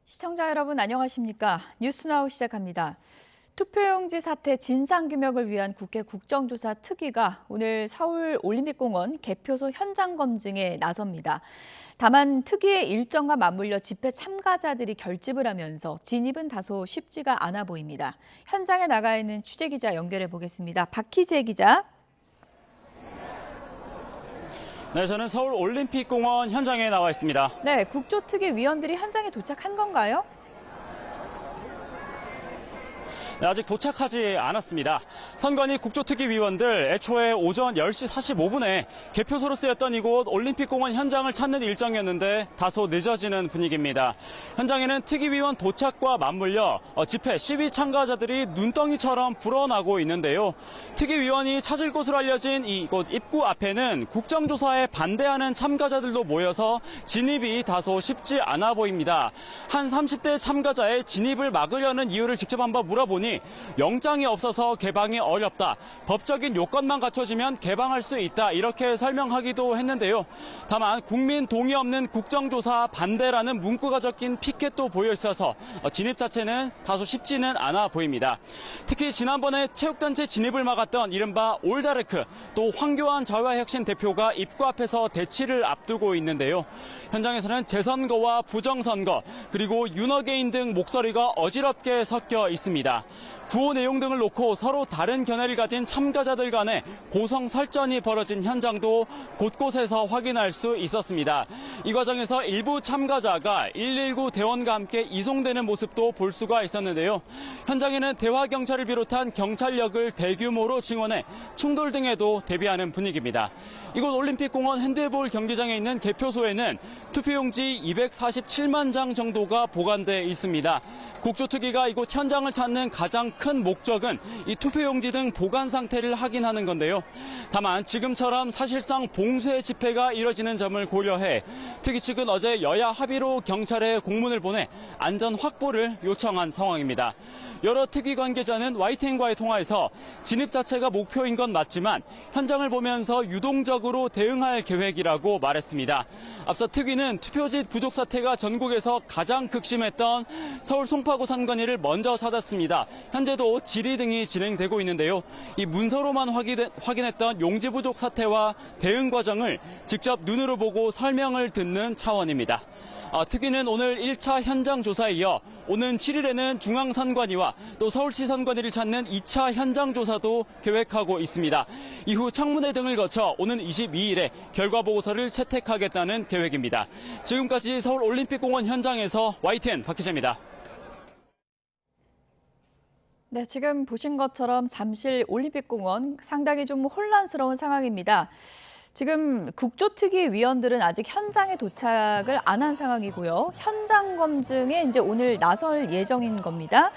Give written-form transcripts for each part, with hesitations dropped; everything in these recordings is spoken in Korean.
시청자 여러분 안녕하십니까? 뉴스나우 시작합니다. 투표용지 사태 진상규명을 위한 국회 국정조사 특위가 오늘 서울올림픽공원 개표소 현장 검증에 나섭니다. 다만 특위의 일정과 맞물려 집회 참가자들이 결집을 하면서 진입은 다소 쉽지가 않아 보입니다. 현장에 나가 있는 취재기자 연결해 보겠습니다. 박희재 기자. 네, 저는 서울올림픽공원 현장에 나와 있습니다. 네, 국조특위 위원들이 현장에 도착한 건가요? 네, 아직 도착하지 않았습니다. 선관위 국조특위 위원들 애초에 오전 10시 45분에 개표소로 쓰였던 이곳 올림픽공원 현장을 찾는 일정이었는데 다소 늦어지는 분위기입니다. 현장에는 특위위원 도착과 맞물려 집회, 시위 참가자들이 눈덩이처럼 불어나고 있는데요. 특위위원이 찾을 곳으로 알려진 이곳 입구 앞에는 국정조사에 반대하는 참가자들도 모여서 진입이 다소 쉽지 않아 보입니다. 한 30대 참가자의 진입을 막으려는 이유를 직접 한번 물어보니 영장이 없어서 개방이 어렵다. 법적인 요건만 갖춰지면 개방할 수 있다. 이렇게 설명하기도 했는데요. 다만 국민 동의 없는 국정조사 반대라는 문구가 적힌 피켓도 보여 있어서 진입 자체는 다소 쉽지는 않아 보입니다. 특히 지난번에 체육단체 진입을 막았던 이른바 올다르크 또 황교안 자유화혁신 대표가 입구 앞에서 대치를 앞두고 있는데요. 현장에서는 재선거와 부정선거 그리고 윤어게인 등 목소리가 어지럽게 섞여 있습니다. 구호 내용 등을 놓고 서로 다른 견해를 가진 참가자들 간의 고성설전이 벌어진 현장도 곳곳에서 확인할 수 있었습니다. 이 과정에서 일부 참가자가 119 대원과 함께 이송되는 모습도 볼 수가 있었는데요. 현장에는 대화경찰을 비롯한 경찰력을 대규모로 증원해 충돌 등에도 대비하는 분위기입니다. 이곳 올림픽공원 핸드볼 경기장에 있는 개표소에는 투표용지 247만 장 정도가 보관돼 있습니다. 국조특위가 이곳 현장을 찾는 가장 큰 목적은 이 투표용지 등 보관 상태를 확인하는 건데요. 다만 지금처럼 사실상 봉쇄 집회가 이뤄지는 점을 고려해 특위 측은 어제 여야 합의로 경찰에 공문을 보내 안전 확보를 요청한 상황입니다. 여러 특위 관계자는 YTN과의 통화에서 진입 자체가 목표인 건 맞지만 현장을 보면서 유동적으로 대응할 계획이라고 말했습니다. 앞서 특위는 투표지 부족 사태가 전국에서 가장 극심했던 서울 송파구 선관위를 먼저 찾았습니다. 현재도 질의 등이 진행되고 있는데요. 이 문서로만 확인했던 용지 부족 사태와 대응 과정을 직접 눈으로 보고 설명을 듣는 차원입니다. 특위는 오늘 1차 현장 조사에 이어 오는 7일에는 중앙선관위와 또 서울시 선관위를 찾는 2차 현장 조사도 계획하고 있습니다. 이후 청문회 등을 거쳐 오는 22일에 결과 보고서를 채택하겠다는 계획입니다. 지금까지 서울올림픽공원 현장에서 YTN 박희재입니다. 네, 지금 보신 것처럼 잠실 올림픽공원 상당히 좀 혼란스러운 상황입니다. 지금 국조특위 위원들은 아직 현장에 도착을 안 한 상황이고요. 현장 검증에 이제 오늘 나설 예정인 겁니다.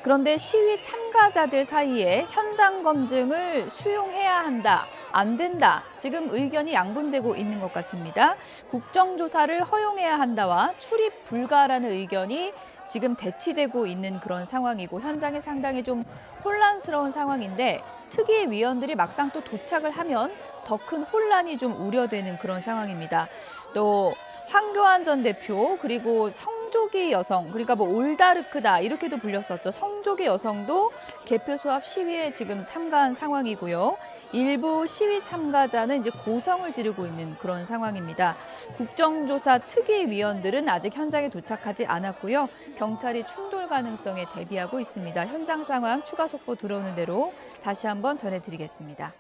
그런데 시위 참가자들 사이에 현장 검증을 수용해야 한다, 안 된다. 지금 의견이 양분되고 있는 것 같습니다. 국정조사를 허용해야 한다와 출입 불가라는 의견이 지금 대치되고 있는 그런 상황이고 현장에 상당히 좀 혼란스러운 상황인데 특위 위원들이 막상 또 도착을 하면 더 큰 혼란이 좀 우려되는 그런 상황입니다. 또 황교안 전 대표 그리고 성조기 여성 그러니까 뭐 올다르크다 이렇게도 불렸었죠. 성조기 여성도 개표소 앞 시위에 지금 참가한 상황이고요. 일부 시위 참가자는 이제 고성을 지르고 있는 그런 상황입니다. 국정조사 특위 위원들은 아직 현장에 도착하지 않았고요. 경찰이 충돌 가능성에 대비하고 있습니다. 현장 상황 추가 속보 들어오는 대로 다시 한번 전해드리겠습니다.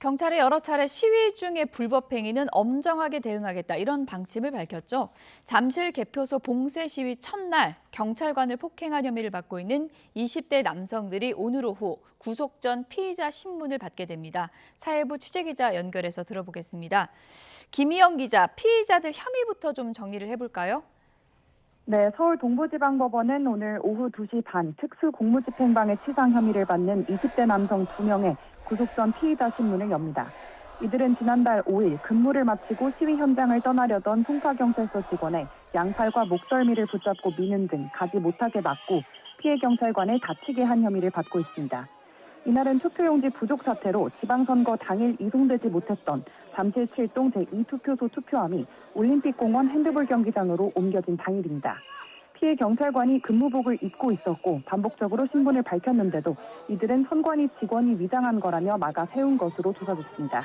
경찰이 여러 차례 시위 중의 불법 행위는 엄정하게 대응하겠다 이런 방침을 밝혔죠. 잠실 개표소 봉쇄 시위 첫날 경찰관을 폭행한 혐의를 받고 있는 20대 남성들이 오늘 오후 구속 전 피의자 신문을 받게 됩니다. 사회부 취재기자 연결해서 들어보겠습니다. 김희영 기자, 피의자들 혐의부터 좀 정리를 해볼까요? 네, 서울 동부지방법원은 오늘 오후 2시 반 특수공무집행방해 치상 혐의를 받는 20대 남성 2명의 구속 전 피의자 신문을 엽니다. 이들은 지난달 5일 근무를 마치고 시위 현장을 떠나려던 송파경찰서 직원의 양팔과 목덜미를 붙잡고 미는 등 가지 못하게 막고 피해 경찰관을 다치게 한 혐의를 받고 있습니다. 이날은 투표용지 부족 사태로 지방선거 당일 이송되지 못했던 잠실 7동 제2투표소 투표함이 올림픽공원 핸드볼 경기장으로 옮겨진 당일입니다. 피해 경찰관이 근무복을 입고 있었고 반복적으로 신분을 밝혔는데도 이들은 선관위 직원이 위장한 거라며 막아 세운 것으로 조사됐습니다.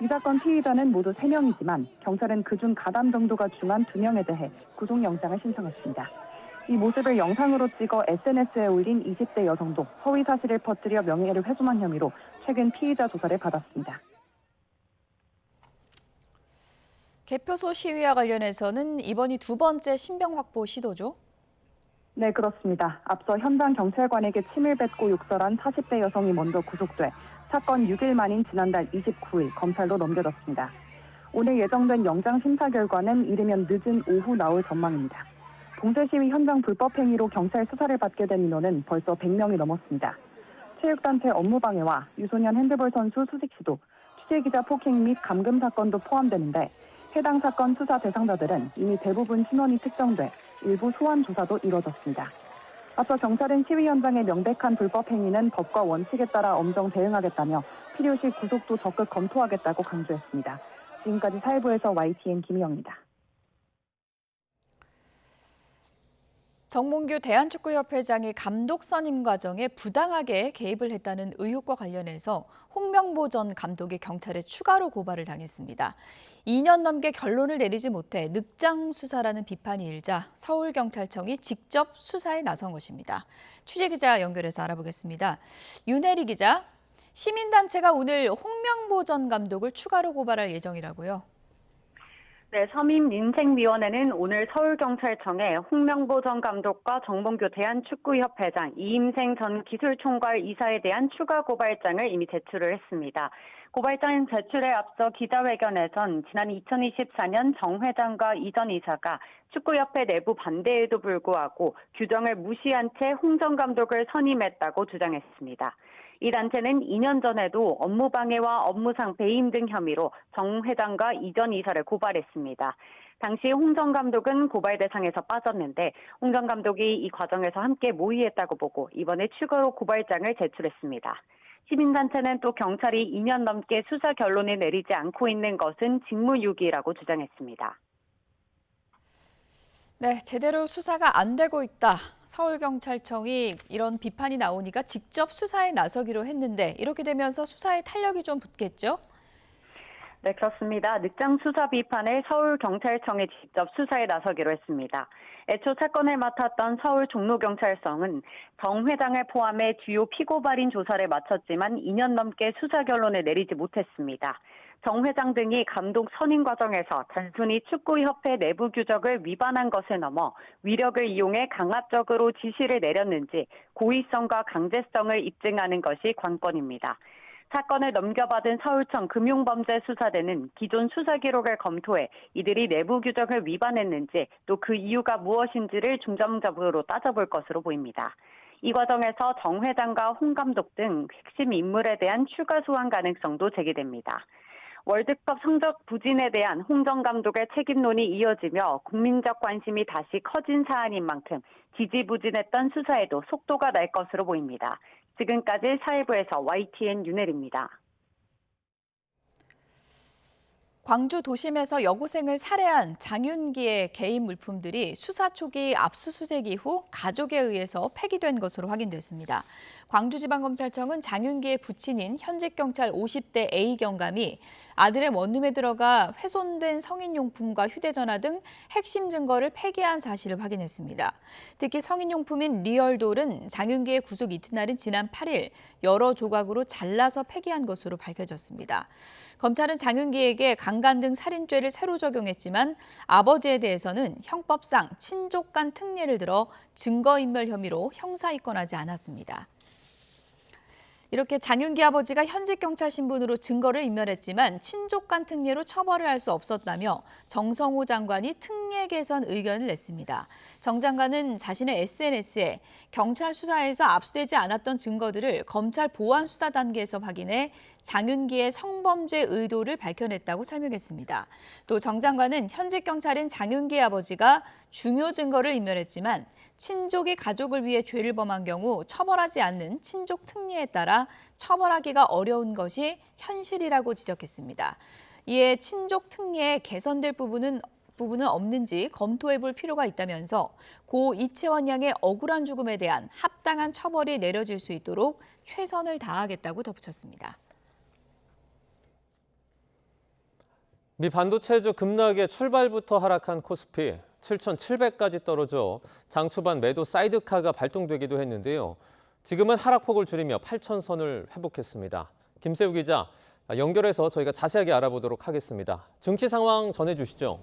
이 사건 피의자는 모두 3명이지만 경찰은 그중 가담 정도가 중한 2명에 대해 구속영장을 신청했습니다. 이 모습을 영상으로 찍어 SNS에 올린 20대 여성도 허위 사실을 퍼뜨려 명예를 훼손한 혐의로 최근 피의자 조사를 받았습니다. 개표소 시위와 관련해서는 이번이 두 번째 신병 확보 시도죠? 네, 그렇습니다. 앞서 현장 경찰관에게 침을 뱉고 욕설한 40대 여성이 먼저 구속돼 사건 6일 만인 지난달 29일 검찰로 넘겨졌습니다. 오늘 예정된 영장 심사 결과는 이르면 늦은 오후 나올 전망입니다. 봉쇄 시위 현장 불법 행위로 경찰 수사를 받게 된 인원은 벌써 100명이 넘었습니다. 체육단체 업무방해와 유소년 핸드볼 선수 수식 시도, 취재기자 폭행 및 감금 사건도 포함되는데 해당 사건 수사 대상자들은 이미 대부분 신원이 특정돼 일부 소환 조사도 이뤄졌습니다. 앞서 경찰은 시위 현장의 명백한 불법 행위는 법과 원칙에 따라 엄정 대응하겠다며 필요시 구속도 적극 검토하겠다고 강조했습니다. 지금까지 사회부에서 YTN 김희영입니다. 정몽규 대한축구협회장이 감독 선임 과정에 부당하게 개입을 했다는 의혹과 관련해서 홍명보 전 감독이 경찰에 추가로 고발을 당했습니다. 2년 넘게 결론을 내리지 못해 늑장 수사라는 비판이 일자 서울경찰청이 직접 수사에 나선 것입니다. 취재기자 연결해서 알아보겠습니다. 윤혜리 기자, 시민단체가 오늘 홍명보 전 감독을 추가로 고발할 예정이라고요? 네, 서민민생위원회는 오늘 서울경찰청에 홍명보 전 감독과 정몽규 대한축구협회장, 이임생 전 기술총괄 이사에 대한 추가 고발장을 이미 제출을 했습니다. 고발장 제출에 앞서 기자회견에선 지난 2024년 정 회장과 이 전 이사가 축구협회 내부 반대에도 불구하고 규정을 무시한 채 홍 전 감독을 선임했다고 주장했습니다. 이 단체는 2년 전에도 업무방해와 업무상 배임 등 혐의로 정 회장과 이 전 이사를 고발했습니다. 당시 홍 전 감독은 고발 대상에서 빠졌는데 홍 전 감독이 이 과정에서 함께 모의했다고 보고 이번에 추가로 고발장을 제출했습니다. 시민단체는 또 경찰이 2년 넘게 수사 결론을 내리지 않고 있는 것은 직무유기라고 주장했습니다. 네, 제대로 수사가 안 되고 있다. 서울경찰청이 이런 비판이 나오니까 직접 수사에 나서기로 했는데 이렇게 되면서 수사에 탄력이 좀 붙겠죠? 네, 그렇습니다. 늑장 수사 비판을 서울경찰청이 직접 수사에 나서기로 했습니다. 애초 사건을 맡았던 서울 종로경찰서는 정 회장을 포함해 주요 피고발인 조사를 마쳤지만 2년 넘게 수사 결론을 내리지 못했습니다. 정 회장 등이 감독 선임 과정에서 단순히 축구협회 내부 규정을 위반한 것을 넘어 위력을 이용해 강압적으로 지시를 내렸는지 고의성과 강제성을 입증하는 것이 관건입니다. 사건을 넘겨받은 서울청 금융범죄수사대는 기존 수사 기록을 검토해 이들이 내부 규정을 위반했는지 또 그 이유가 무엇인지를 중점적으로 따져볼 것으로 보입니다. 이 과정에서 정 회장과 홍 감독 등 핵심 인물에 대한 추가 소환 가능성도 제기됩니다. 월드컵 성적 부진에 대한 홍 전 감독의 책임론이 이어지며 국민적 관심이 다시 커진 사안인 만큼 지지부진했던 수사에도 속도가 날 것으로 보입니다. 지금까지 사회부에서 YTN 윤혜리입니다. 광주 도심에서 여고생을 살해한 장윤기의 개인 물품들이 수사 초기 압수수색 이후 가족에 의해서 폐기된 것으로 확인됐습니다. 광주지방검찰청은 장윤기의 부친인 현직 경찰 50대 A 경감이 아들의 원룸에 들어가 훼손된 성인용품과 휴대전화 등 핵심 증거를 폐기한 사실을 확인했습니다. 특히 성인용품인 리얼돌은 장윤기의 구속 이튿날인 지난 8일 여러 조각으로 잘라서 폐기한 것으로 밝혀졌습니다. 검찰은 장윤기에게 강간 등 살인죄를 새로 적용했지만 아버지에 대해서는 형법상 친족간 특례를 들어 증거인멸 혐의로 형사 입건하지 않았습니다. 이렇게 장윤기 아버지가 현직 경찰 신분으로 증거를 인멸했지만 친족간 특례로 처벌을 할 수 없었다며 정성호 장관이 특례 개선 의견을 냈습니다. 정 장관은 자신의 SNS에 경찰 수사에서 압수되지 않았던 증거들을 검찰 보안 수사 단계에서 확인해 장윤기의 성범죄 의도를 밝혀냈다고 설명했습니다. 또 정 장관은 현직 경찰인 장윤기의 아버지가 중요 증거를 인멸했지만 친족이 가족을 위해 죄를 범한 경우 처벌하지 않는 친족 특례에 따라 처벌하기가 어려운 것이 현실이라고 지적했습니다. 이에 친족 특례에 개선될 부분은 없는지 검토해 볼 필요가 있다면서 고 이채원 양의 억울한 죽음에 대한 합당한 처벌이 내려질 수 있도록 최선을 다하겠다고 덧붙였습니다. 미 반도체주 급락에 출발부터 하락한 코스피 7,700까지 떨어져 장 초반 매도 사이드카가 발동되기도 했는데요. 지금은 하락폭을 줄이며 8,000선을 회복했습니다. 김세우 기자, 연결해서 저희가 자세하게 알아보도록 하겠습니다. 증시 상황 전해주시죠.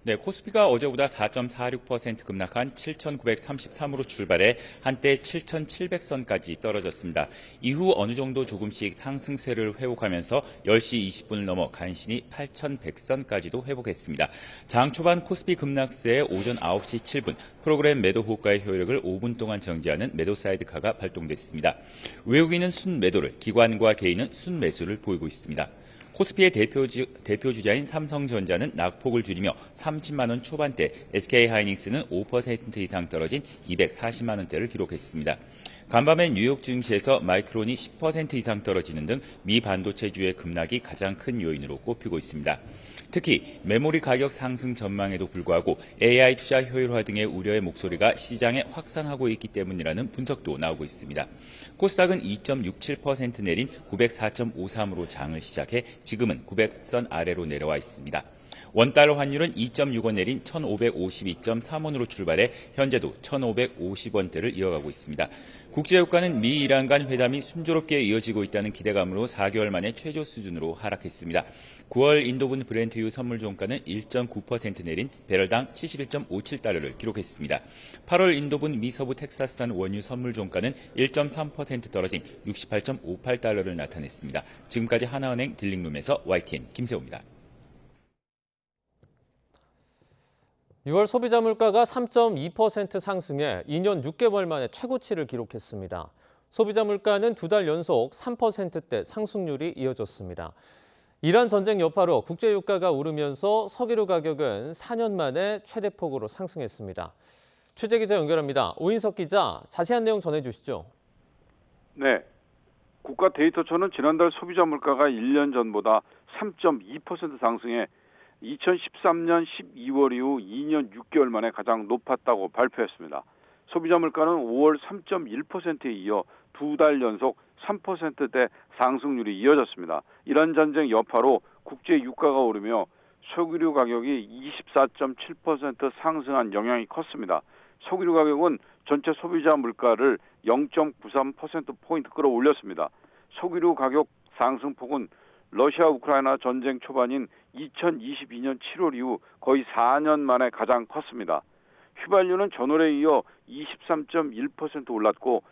네, 코스피가 어제보다 4.46% 급락한 7,933으로 출발해 한때 7,700선까지 떨어졌습니다. 이후 어느 정도 조금씩 상승세를 회복하면서 10시 20분을 넘어 간신히 8,100선까지도 회복했습니다. 장 초반 코스피 급락세에 오전 9시 7분 프로그램 매도 호가의 효력을 5분 동안 정지하는 매도 사이드카가 발동됐습니다. 외국인은 순매도를, 기관과 개인은 순매수를 보이고 있습니다. 코스피의 대표 주자인 삼성전자는 낙폭을 줄이며 30만 원 초반대, SK하이닉스는 5% 이상 떨어진 240만 원대를 기록했습니다. 간밤에 뉴욕 증시에서 마이크론이 10% 이상 떨어지는 등 미 반도체주의 급락이 가장 큰 요인으로 꼽히고 있습니다. 특히 메모리 가격 상승 전망에도 불구하고 AI 투자 효율화 등의 우려의 목소리가 시장에 확산하고 있기 때문이라는 분석도 나오고 있습니다. 코스닥은 2.67% 내린 904.53으로 장을 시작해 지금은 900선 아래로 내려와 있습니다. 원달러 환율은 2.6원 내린 1,552.3원으로 출발해 현재도 1,550원대를 이어가고 있습니다. 국제유가는 미 이란 간 회담이 순조롭게 이어지고 있다는 기대감으로 4개월 만에 최저 수준으로 하락했습니다. 9월 인도분 브렌트유 선물 종가는 1.9% 내린 배럴당 71.57달러를 기록했습니다. 8월 인도분 미서부 텍사스산 원유 선물 종가는 1.3% 떨어진 68.58달러를 나타냈습니다. 지금까지 하나은행 딜링룸에서 YTN 김세호입니다. 6월 소비자 물가가 3.2% 상승해 2년 6개월 만에 최고치를 기록했습니다. 소비자 물가는 2달 연속 3%대 상승률이 이어졌습니다. 이란 전쟁 여파로 국제 유가가 오르면서 석유류 가격은 4년 만에 최대폭으로 상승했습니다. 취재 기자 연결합니다. 오인석 기자, 자세한 내용 전해주시죠. 네, 국가데이터처는 지난달 소비자 물가가 1년 전보다 3.2% 상승해 2013년 12월 이후 2년 6개월 만에 가장 높았다고 발표했습니다. 소비자 물가는 5월 3.1%에 이어 2달 연속 3%대 상승률이 이어졌습니다. 이란 전쟁 여파로 국제 유가가 오르며 석유류 가격이 24.7% 상승한 영향이 컸습니다. 석유류 가격은 전체 소비자 물가를 0.93%포인트 끌어올렸습니다. 석유류 가격 상승폭은 러시아 우크라이나 전쟁 초반인 2022년 7월 이후 거의 4년 만에 가장 컸습니다. 휘발유는 전월에 이어 23.1% 올랐고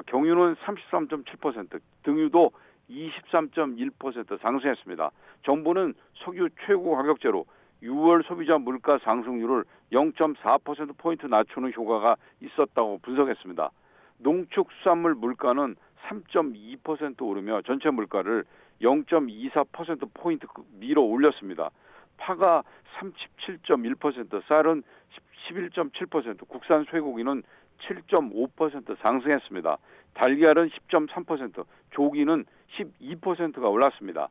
경유는 33.7%, 등유도 23.1% 상승했습니다. 정부는 석유 최고 가격제로 6월 소비자 물가 상승률을 0.4%포인트 낮추는 효과가 있었다고 분석했습니다. 농축수산물 물가는 3.2% 오르며 전체 물가를 0.24%포인트 밀어 올렸습니다. 파가 37.1%, 쌀은 11.7%, 국산 쇠고기는 7.5% 상승했습니다. 달걀은 10.3%, 조기는 12%가 올랐습니다.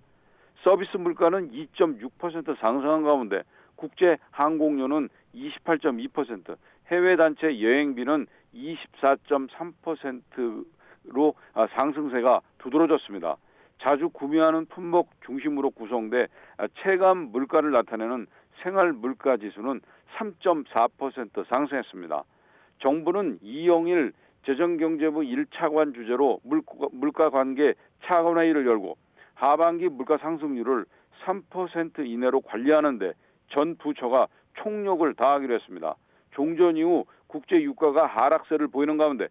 서비스 물가는 2.6% 상승한 가운데 국제 항공료는 28.2%, 해외 단체 여행비는 24.3%로 상승세가 두드러졌습니다. 자주 구매하는 품목 중심으로 구성돼 체감 물가를 나타내는 생활 물가 지수는 3.4% 상승했습니다. 정부는 이영일 재정경제부 1차관 주재로 물가 관계 차관회의를 열고 하반기 물가 상승률을 3% 이내로 관리하는 데 전 부처가 총력을 다하기로 했습니다. 종전 이후 국제 유가가 하락세를 보이는 가운데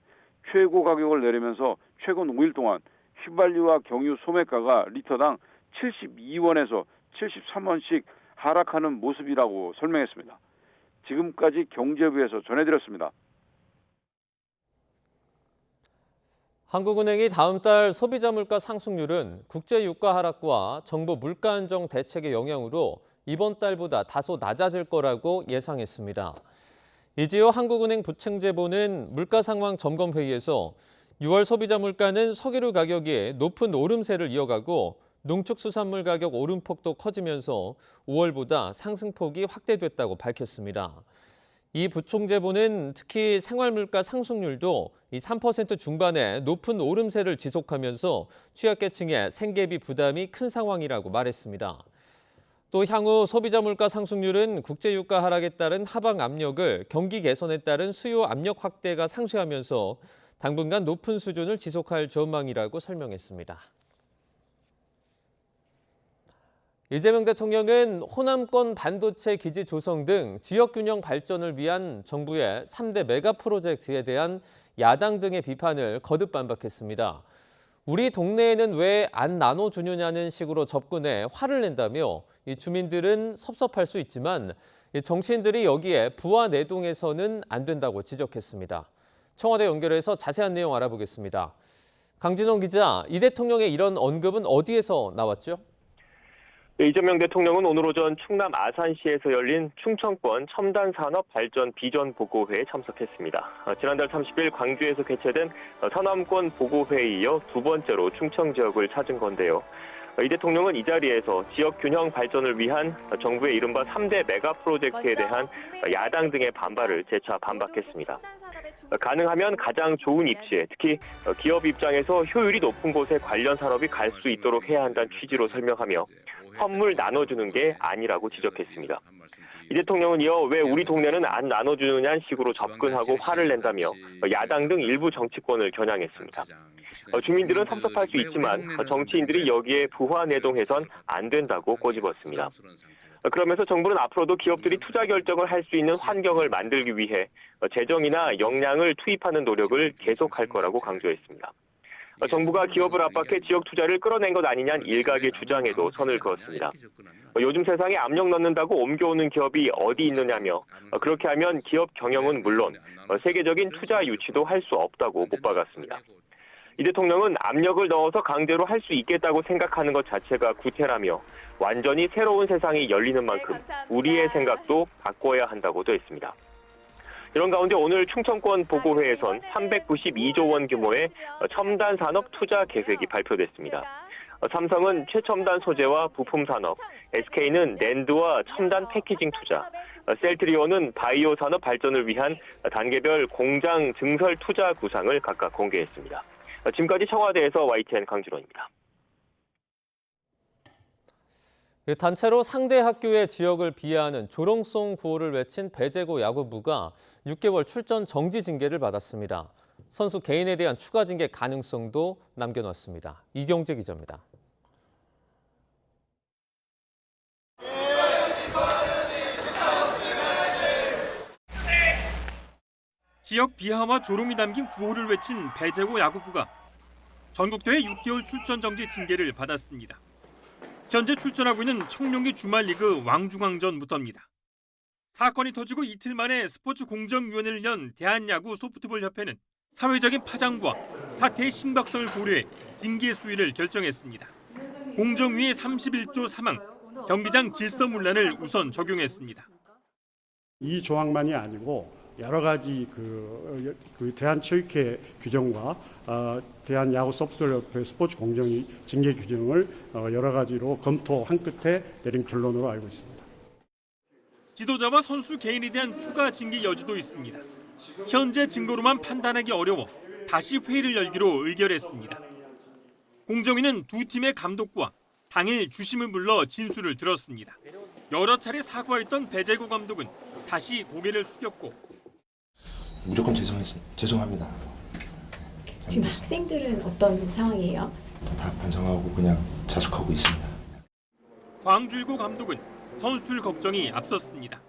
최고 가격을 내리면서 최근 5일 동안 휘발유와 경유 소매가가 리터당 72원에서 73원씩 하락하는 모습이라고 설명했습니다. 지금까지 경제부에서 전해드렸습니다. 한국은행이 다음 달 소비자 물가 상승률은 국제 유가 하락과 정부 물가 안정 대책의 영향으로 이번 달보다 다소 낮아질 거라고 예상했습니다. 이지호 한국은행 부총재보는 물가 상황 점검 회의에서 6월 소비자 물가는 석유류 가격이 높은 오름세를 이어가고 농축수산물 가격 오름폭도 커지면서 5월보다 상승폭이 확대됐다고 밝혔습니다. 이 부총재보는 특히 생활물가 상승률도 3% 중반의 높은 오름세를 지속하면서 취약계층의 생계비 부담이 큰 상황이라고 말했습니다. 또 향후 소비자 물가 상승률은 국제유가 하락에 따른 하방 압력을 경기 개선에 따른 수요 압력 확대가 상쇄하면서 당분간 높은 수준을 지속할 전망이라고 설명했습니다. 이재명 대통령은 호남권 반도체 기지 조성 등 지역균형 발전을 위한 정부의 3대 메가 프로젝트에 대한 야당 등의 비판을 거듭 반박했습니다. 우리 동네에는 왜 안 나눠주느냐는 식으로 접근해 화를 낸다며 이 주민들은 섭섭할 수 있지만 정치인들이 여기에 부와 내동해서는 안 된다고 지적했습니다. 청와대 연결해서 자세한 내용 알아보겠습니다. 강진원 기자, 이 대통령의 이런 언급은 어디에서 나왔죠? 네, 이재명 대통령은 오늘 오전 충남 아산시에서 열린 충청권 첨단산업 발전 비전 보고회에 참석했습니다. 지난달 30일 광주에서 개최된 서남권 보고회에 이어 두 번째로 충청 지역을 찾은 건데요. 이 대통령은 이 자리에서 지역 균형 발전을 위한 정부의 이른바 3대 메가 프로젝트에 대한 야당 등의 반발을 재차 반박했습니다. 가능하면 가장 좋은 입지에, 특히 기업 입장에서 효율이 높은 곳에 관련 산업이 갈 수 있도록 해야 한다는 취지로 설명하며 선물 나눠주는 게 아니라고 지적했습니다. 이 대통령은 이어 왜 우리 동네는 안 나눠주느냐는 식으로 접근하고 화를 낸다며 야당 등 일부 정치권을 겨냥했습니다. 주민들은 섭섭할 수 있지만 정치인들이 여기에 부화 내동해선 안 된다고 꼬집었습니다. 그러면서 정부는 앞으로도 기업들이 투자 결정을 할 수 있는 환경을 만들기 위해 재정이나 역량을 투입하는 노력을 계속할 거라고 강조했습니다. 정부가 기업을 압박해 지역 투자를 끌어낸 것 아니냐는 일각의 주장에도 선을 그었습니다. 요즘 세상에 압력 넣는다고 옮겨오는 기업이 어디 있느냐며 그렇게 하면 기업 경영은 물론 세계적인 투자 유치도 할 수 없다고 못 박았습니다. 이 대통령은 압력을 넣어서 강제로 할 수 있겠다고 생각하는 것 자체가 구태라며 완전히 새로운 세상이 열리는 만큼 우리의 생각도 바꿔야 한다고도 했습니다. 이런 가운데 오늘 충청권 보고회에선 392조 원 규모의 첨단 산업 투자 계획이 발표됐습니다. 삼성은 최첨단 소재와 부품 산업, SK는 낸드와 첨단 패키징 투자, 셀트리온은 바이오 산업 발전을 위한 단계별 공장 증설 투자 구상을 각각 공개했습니다. 지금까지 청와대에서 YTN 강진원입니다. 단체로 상대 학교의 지역을 비하하는 조롱송 구호를 외친 배제고 야구부가 6개월 출전 정지 징계를 받았습니다. 선수 개인에 대한 추가 징계 가능성도 남겨놨습니다. 이경재 기자입니다. 지역 비하와 조롱이 담긴 구호를 외친 배제고 야구부가 전국대회 6개월 출전 정지 징계를 받았습니다. 현재 출전하고 있는 청룡기 주말리그 왕중왕전부터입니다. 사건이 터지고 이틀 만에 스포츠 공정위원회를 연 대한야구 소프트볼협회는 사회적인 파장과 사태의 심각성을 고려해 징계 수위를 결정했습니다. 공정위의 31조 3항 경기장 질서문란을 우선 적용했습니다. 이 조항만이 아니고 여러 가지 그 대한체육회 규정과 대한야구 소프트볼협회 스포츠 공정위 징계 규정을 여러 가지로 검토한 끝에 내린 결론으로 알고 있습니다. 지도자와 선수 개인에 대한 추가 징계 여지도 있습니다. 현재 증거로만 판단하기 어려워 다시 회의를 열기로 의결했습니다. 공정위는 두 팀의 감독과 당일 주심을 불러 진술을 들었습니다. 여러 차례 사과했던 배제고 감독은 다시 고개를 숙였고 무조건 죄송합니다. 지금 학생들은 어떤 상황이에요? 다 반성하고 그냥 자숙하고 있습니다. 광주일고 감독은 선수들 걱정이 앞섰습니다.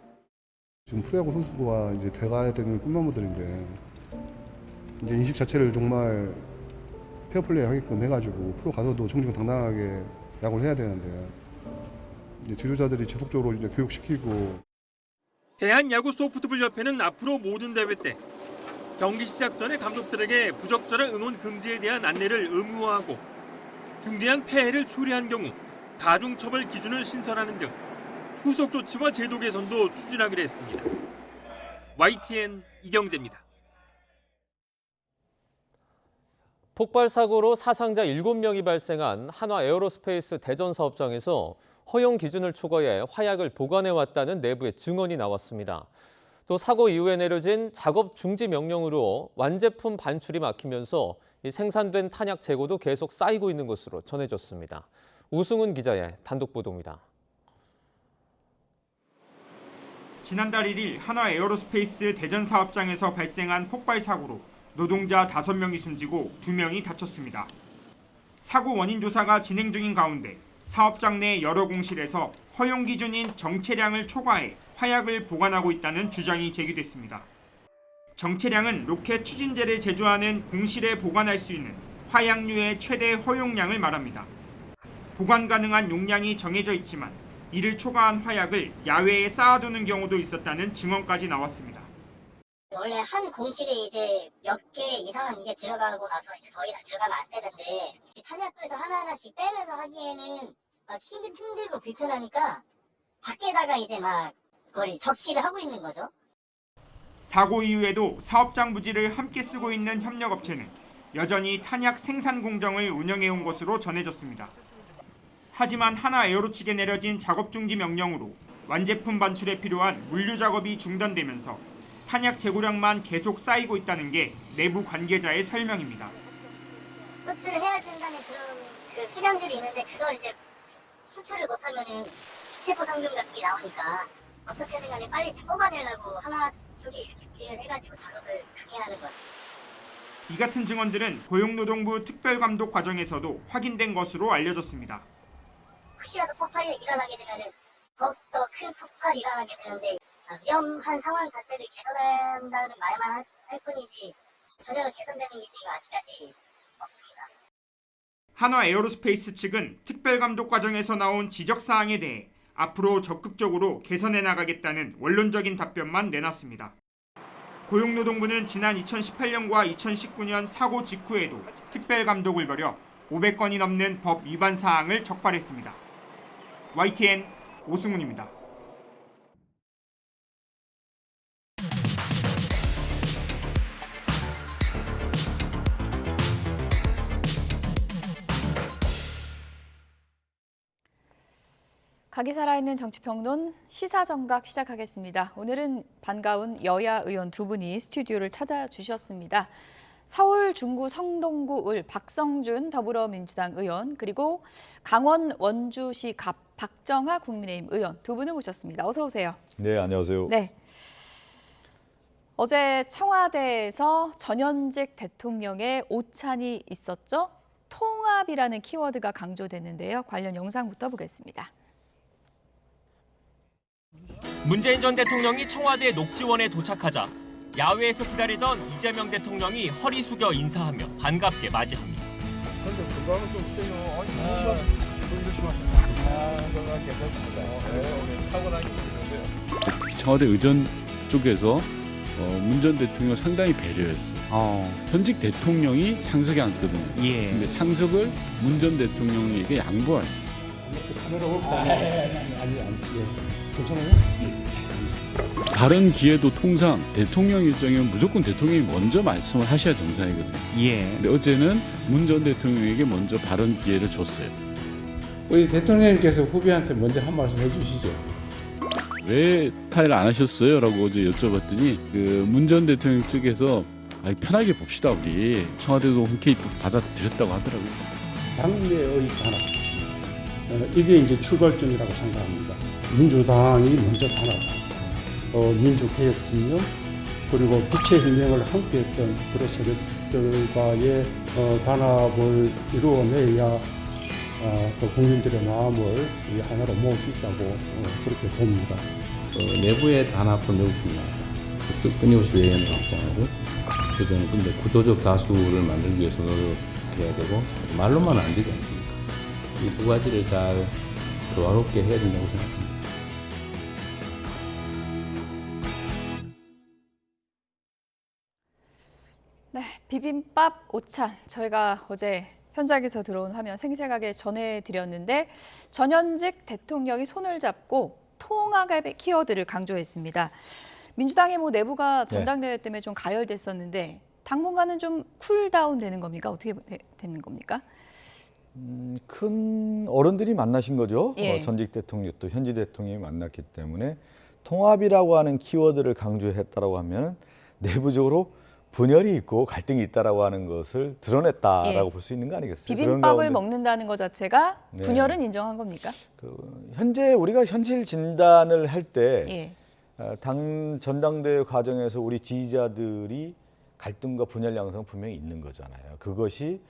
지금 프로야구 선수와 이제 돼가야 되는 꿈나무들인데 이제 인식 자체를 정말 페어플레이 하게끔 해가지고 프로 가서도 정정당당하게 야구를 해야 되는데 이제 지도자들이 지속적으로 이제 교육시키고. 대한야구 소프트볼협회는 앞으로 모든 대회 때 경기 시작 전에 감독들에게 부적절한 응원 금지에 대한 안내를 의무화하고 중대한 폐해를 초래한 경우 가중처벌 기준을 신설하는 등 후속 조치와 제도 개선도 추진하기로 했습니다. YTN 이경재입니다. 폭발 사고로 사상자 7명이 발생한 한화 에어로스페이스 대전 사업장에서 허용 기준을 초과해 화약을 보관해왔다는 내부의 증언이 나왔습니다. 또 사고 이후에 내려진 작업 중지 명령으로 완제품 반출이 막히면서 생산된 탄약 재고도 계속 쌓이고 있는 것으로 전해졌습니다. 우승훈 기자의 단독 보도입니다. 지난달 1일 한화 에어로스페이스 대전 사업장에서 발생한 폭발 사고로 노동자 5명이 숨지고 2명이 다쳤습니다. 사고 원인 조사가 진행 중인 가운데 사업장 내 여러 공실에서 허용 기준인 정체량을 초과해 화약을 보관하고 있다는 주장이 제기됐습니다. 정체량은 로켓 추진제를 제조하는 공실에 보관할 수 있는 화약류의 최대 허용량을 말합니다. 보관 가능한 용량이 정해져 있지만 이를 초과한 화약을 야외에 쌓아두는 경우도 있었다는 증언까지 나왔습니다. 원래 한 공실에 이제 몇 개 이상은 이게 들어가고 나서 이제 더 이상 들어가면 안 되는데 탄약도에서 하나하나씩 빼면서 하기에는 막 힘들고 불편하니까 밖에다가 이제 막 그걸 적시를 하고 있는 거죠. 사고 이후에도 사업장 부지를 함께 쓰고 있는 협력업체는 여전히 탄약 생산 공정을 운영해온 것으로 전해졌습니다. 하지만 한화 에어로 측에 내려진 작업 중지 명령으로 완제품 반출에 필요한 물류 작업이 중단되면서 탄약 재고량만 계속 쌓이고 있다는 게 내부 관계자의 설명입니다. 수출을 해야 된다는 그런 수량들이 있는데 그걸 이제 수출을 못하면 시체포 상금 같은 게 나오니까 어떻게든 간에 빨리 뽑아내려고 하나 쪽에 이렇게 무리를 해가지고 작업을 크게 하는 것 같습니다. 이 같은 증언들은 고용노동부 특별감독 과정에서도 확인된 것으로 알려졌습니다. 혹시라도 폭발이 일어나게 되면 더욱더 큰 폭발이 일어나게 되는데 위험한 상황 자체를 개선한다는 말만 할 뿐이지 전혀 개선되는 게 지금 아직까지 없습니다. 한화 에어로스페이스 측은 특별감독 과정에서 나온 지적사항에 대해 앞으로 적극적으로 개선해 나가겠다는 원론적인 답변만 내놨습니다. 고용노동부는 지난 2018년과 2019년 사고 직후에도 특별감독을 벌여 500건이 넘는 법 위반 사항을 적발했습니다. YTN 오승훈입니다. 각이 살아있는 정치평론 시사정각 시작하겠습니다. 오늘은 반가운 여야 의원 두 분이 스튜디오를 찾아주셨습니다. 서울 중구 성동구 을 박성준 더불어민주당 의원 그리고 강원 원주시 갑 박정하 국민의힘 의원 두 분을 모셨습니다. 어서 오세요. 네, 안녕하세요. 네. 어제 청와대에서 전현직 대통령의 오찬이 있었죠. 통합이라는 키워드가 강조됐는데요. 관련 영상부터 보겠습니다. 문재인 전 대통령이 청와대 녹지원에 도착하자 야외에서 기다리던 이재명 대통령이 허리 숙여 인사하며 반갑게 맞이합니다. 특히 청와대 의전 쪽에서 문 전 대통령 상당히 배려했어요. 현직 대통령이 상석에 앉거든요. 근데 상석을 문 전 대통령에게 양보했어요. 다른 기회도 통상 대통령 일정이면 무조건 대통령이 먼저 말씀을 하셔야 정상이거든요. 근데 어제는 문 전 대통령에게 먼저 발언 기회를 줬어요. 우리 대통령님께서 후배한테 먼저 한 말씀 해주시죠. 왜 파일 안 하셨어요? 라고 어제 여쭤봤더니 문 전 대통령 측에서 편하게 봅시다. 우리 청와대도 흔쾌히 받아들였다고 하더라고요. 당내의 단합. 이게 이제 출발점이라고 생각합니다. 민주당이 먼저 단합. 민주개혁진영 그리고 부채혁명을 함께했던 그런 세력들과의 단합을 이루어내야 또 국민들의 마음을 하나로 모을 수 있다고 그렇게 봅니다. 내부의 단합도 매우 중요하다. 끊임없이 외연의 입장으로. 그래서 저는 근데 구조적 다수를 만들기 위해서 노력해야 되고 말로만 안 되지 않습니까? 이 두 가지를 잘 조화롭게 해야 된다고 생각합니다. 네, 비빔밥 오찬 저희가 어제 현장에서 들어온 화면 생생하게 전해드렸는데 전현직 대통령이 손을 잡고 통합의 키워드를 강조했습니다. 민주당의 내부가 전당대회 때문에 좀 가열됐었는데 당분간은 좀 쿨다운 되는 겁니까? 어떻게 되는 겁니까? 큰 어른들이 만나신 거죠. 예. 전직 대통령 또 현직 대통령이 만났기 때문에 통합이라고 하는 키워드를 강조했다라고 하면 내부적으로 분열이 있고 갈등이 있다라고 하는 것을 드러냈다라고 볼 수 있는 거 아니겠어요? 비빔밥을 먹는다는 것 자체가 분열은 인정한 겁니까? 현재 우리가 현실 진단을 할 때 전당대회 과정에서 우리 지지자들이 갈등과 분열 양상은 분명히 있는 거잖아요. 그것이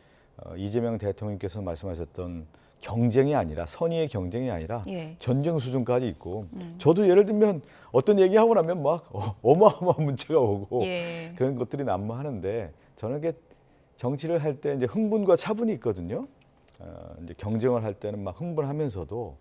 이재명 대통령께서 말씀하셨던 경쟁이 아니라 선의의 경쟁이 아니라 전쟁 수준까지 있고 저도 예를 들면 어떤 얘기하고 나면 막 어마어마한 문제가 오고 그런 것들이 난무하는데 저는 이게 정치를 할 때 이제 흥분과 차분이 있거든요. 이제 경쟁을 할 때는 막 흥분하면서도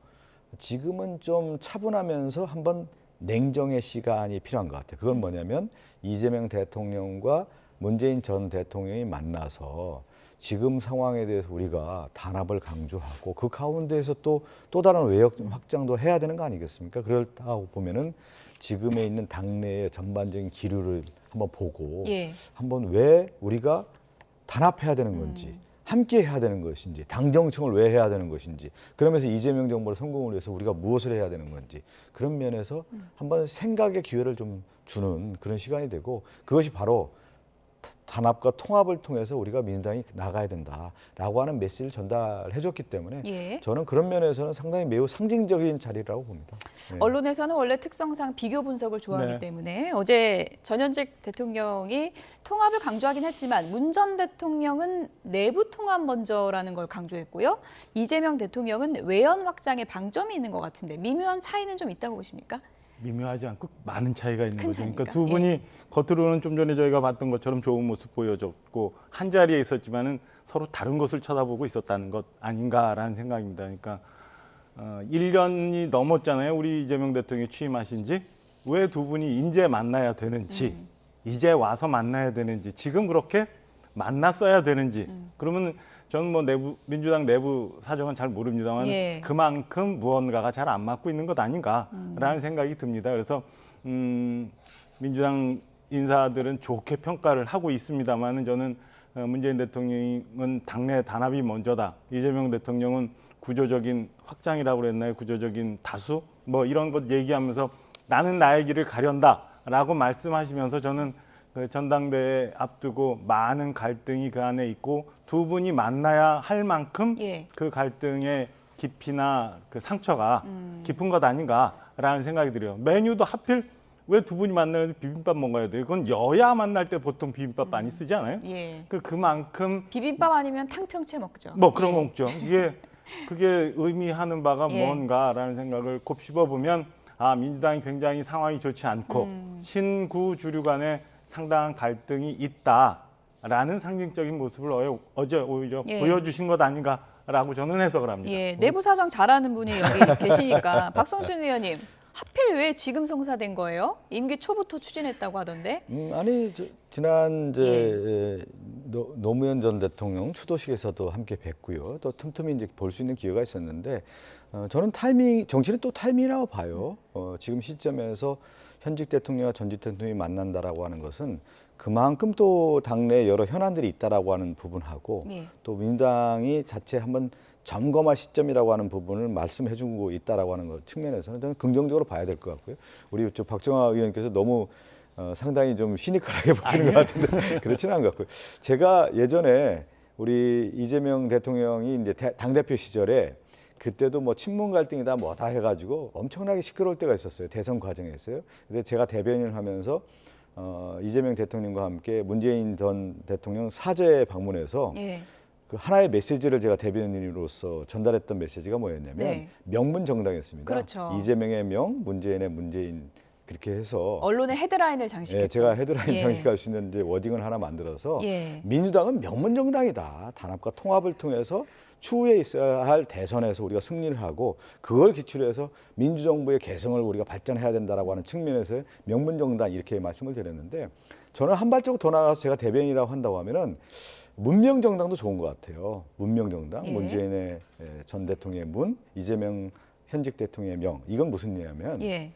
지금은 좀 차분하면서 한번 냉정의 시간이 필요한 것 같아요. 그건 뭐냐면 이재명 대통령과 문재인 전 대통령이 만나서 지금 상황에 대해서 우리가 단합을 강조하고 그 가운데에서 또 다른 외역 확장도 해야 되는 거 아니겠습니까? 그렇다고 보면은 지금에 있는 당내의 전반적인 기류를 한번 보고 한번 왜 우리가 단합해야 되는 건지 함께 해야 되는 것인지 당정청을 왜 해야 되는 것인지 그러면서 이재명 정부의 성공을 위해서 우리가 무엇을 해야 되는 건지 그런 면에서 한번 생각의 기회를 좀 주는 그런 시간이 되고 그것이 바로 단합과 통합을 통해서 우리가 민주당이 나가야 된다라고 하는 메시지를 전달해줬기 때문에 저는 그런 면에서는 상당히 매우 상징적인 자리라고 봅니다. 언론에서는 원래 특성상 비교 분석을 좋아하기 때문에 어제 전현직 대통령이 통합을 강조하긴 했지만 문 전 대통령은 내부 통합 먼저라는 걸 강조했고요. 이재명 대통령은 외연 확장에 방점이 있는 것 같은데 미묘한 차이는 좀 있다고 보십니까? 미묘하지 않고 많은 차이가 있는 거죠. 차이니까. 그러니까 두 분이 겉으로는 좀 전에 저희가 봤던 것처럼 좋은 모습 보여줬고 한 자리에 있었지만은 서로 다른 곳을 쳐다보고 있었다는 것 아닌가라는 생각입니다. 그러니까 1년이 넘었잖아요. 우리 이재명 대통령이 취임하신 지. 왜 두 분이 이제 만나야 되는지, 이제 와서 만나야 되는지, 지금 그렇게 만났어야 되는지. 그러면 저는 민주당 내부 사정은 잘 모릅니다만 그만큼 무언가가 잘 안 맞고 있는 것 아닌가라는 생각이 듭니다. 그래서 민주당 인사들은 좋게 평가를 하고 있습니다만 저는 문재인 대통령은 당내 단합이 먼저다. 이재명 대통령은 구조적인 확장이라고 그랬나요? 구조적인 다수? 이런 것 얘기하면서 나는 나의 길을 가련다라고 말씀하시면서 저는 그 전당대회 앞두고 많은 갈등이 그 안에 있고 두 분이 만나야 할 만큼 그 갈등의 깊이나 그 상처가 깊은 것 아닌가라는 생각이 들어요. 메뉴도 하필 왜 두 분이 만나는데 비빔밥 먹어야 돼요? 그건 여야 만날 때 보통 비빔밥 많이 쓰지 않아요? 그만큼 비빔밥 아니면 탕평채 먹죠. 그런 거 먹죠. 그게 의미하는 바가 뭔가라는 생각을 곱씹어 보면 민주당이 굉장히 상황이 좋지 않고 신구 주류 간에 상당한 갈등이 있다라는 상징적인 모습을 어제 오히려 보여주신 것 아닌가라고 저는 해석을 합니다. 내부 사정 잘하는 분이 여기 계시니까 박성준 의원님 하필 왜 지금 성사된 거예요? 임기 초부터 추진했다고 하던데. 아니 지난 노무현 전 대통령 추도식에서도 함께 뵀고요. 또 틈틈이 이제 볼 수 있는 기회가 있었는데 저는 정치는 또 타이밍이라고 봐요. 지금 시점에서 현직 대통령과 전직 대통령이 만난다라고 하는 것은 그만큼 또 당내에 여러 현안들이 있다라고 하는 부분하고 또 민주당이 자체 한번 점검할 시점이라고 하는 부분을 말씀해 주고 있다라고 하는 것 측면에서는 저는 긍정적으로 봐야 될 것 같고요. 우리 박정아 의원께서 너무 상당히 좀 시니컬하게 보시는 것 같은데 그렇지는 않은 것 같고요. 제가 예전에 우리 이재명 대통령이 이제 당대표 시절에 그때도 친문 갈등이다 뭐다 해가지고 엄청나게 시끄러울 때가 있었어요. 대선 과정에서요. 근데 제가 대변인을 하면서 이재명 대통령과 함께 문재인 전 대통령 사저에 방문해서 그 하나의 메시지를 제가 대변인으로서 전달했던 메시지가 뭐였냐면 명문 정당이었습니다. 그렇죠. 이재명의 명, 문재인의 문재인 그렇게 해서 언론의 헤드라인을 장식했던. 제가 헤드라인 예. 장식할 수 있는 이제 워딩을 하나 만들어서 예. 민주당은 명문정당이다. 단합과 통합을 통해서 추후에 있어야 할 대선에서 우리가 승리를 하고 그걸 기초로 해서 민주정부의 개성을 우리가 발전해야 된다라고 하는 측면에서의 명문정당 이렇게 말씀을 드렸는데 저는 한 발자국 더 나가서 제가 대변인이라고 한다고 하면은 문명정당도 좋은 것 같아요. 문명정당, 예. 문재인의 전 대통령의 문, 이재명 현직 대통령의 명. 이건 무슨 얘기냐면 예.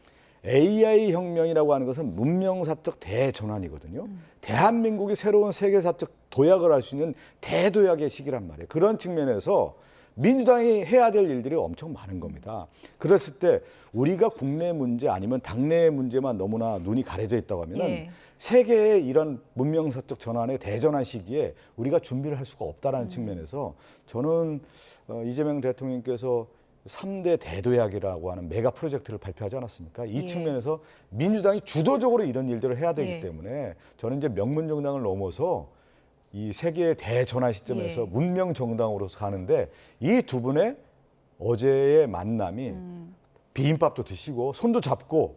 AI 혁명이라고 하는 것은 문명사적 대전환이거든요. 대한민국이 새로운 세계사적 도약을 할 수 있는 대도약의 시기란 말이에요. 그런 측면에서 민주당이 해야 될 일들이 엄청 많은 겁니다. 그랬을 때 우리가 국내 문제 아니면 당내 문제만 너무나 눈이 가려져 있다고 하면은 예. 세계의 이런 문명사적 전환의 대전환 시기에 우리가 준비를 할 수가 없다라는 측면에서 저는 이재명 대통령께서 3대 대도약이라고 하는 메가 프로젝트를 발표하지 않았습니까? 이 예. 측면에서 민주당이 주도적으로 이런 일들을 해야 되기 예. 때문에 저는 이제 명문정당을 넘어서 이 세계의 대전환 시점에서 예. 문명정당으로서 가는데 이 두 분의 어제의 만남이 비빔밥도 드시고 손도 잡고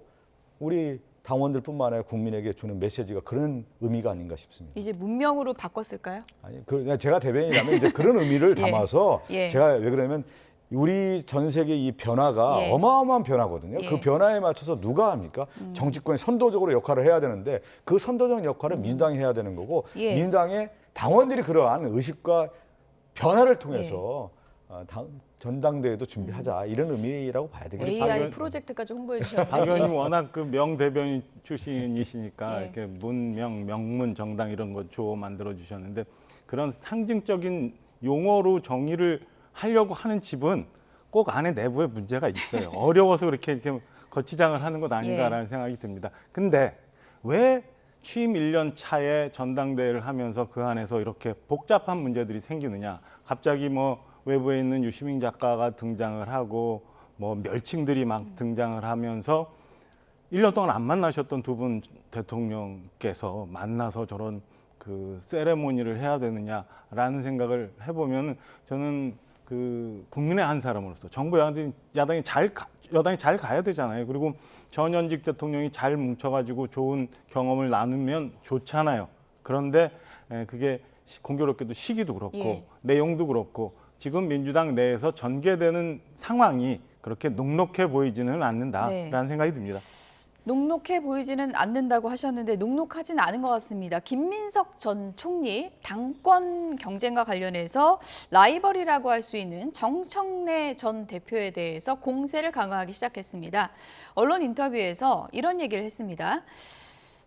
우리 당원들뿐만 아니라 국민에게 주는 메시지가 그런 의미가 아닌가 싶습니다. 이제 문명으로 바꿨을까요? 아니, 제가 대변인이라면 이제 그런 의미를 예. 담아서 예. 제가 왜 그러냐면 우리 전 세계 이 변화가 예. 어마어마한 변화거든요. 예. 그 변화에 맞춰서 누가 합니까? 정치권이 선도적으로 역할을 해야 되는데 그 선도적 역할을 민주당이 해야 되는 거고 예. 민주당의 당원들이 그러한 의식과 변화를 통해서 전당대회도 준비하자 이런 의미라고 봐야 되겠죠. AI 프로젝트까지 홍보해 주셨는데. 박 의원님 워낙 그 명대변인 출신이시니까 예. 이렇게 명문 정당 이런 거 조 만들어 주셨는데 그런 상징적인 용어로 정의를 하려고 하는 집은 꼭 안에 내부에 문제가 있어요. 어려워서 그렇게 거치장을 하는 것 아닌가라는 생각이 듭니다. 근데 왜 취임 1년 차에 전당대회를 하면서 그 안에서 이렇게 복잡한 문제들이 생기느냐. 갑자기 뭐 외부에 있는 유시민 작가가 등장을 하고 뭐 멸칭들이 막 등장을 하면서 1년 동안 안 만나셨던 두 분 대통령께서 만나서 저런 그 세레모니를 해야 되느냐라는 생각을 해보면 저는 그 국민의 한 사람으로서 정부 여당이 잘 가야 되잖아요. 그리고 전현직 대통령이 잘 뭉쳐가지고 좋은 경험을 나누면 좋잖아요. 그런데 그게 공교롭게도 시기도 그렇고 예. 내용도 그렇고 지금 민주당 내에서 전개되는 상황이 그렇게 녹록해 보이지는 않는다라는 생각이 듭니다. 녹록해 보이지는 않는다고 하셨는데 녹록하진 않은 것 같습니다. 김민석 전 총리 당권 경쟁과 관련해서 라이벌이라고 할 수 있는 정청래 전 대표에 대해서 공세를 강화하기 시작했습니다. 언론 인터뷰에서 이런 얘기를 했습니다.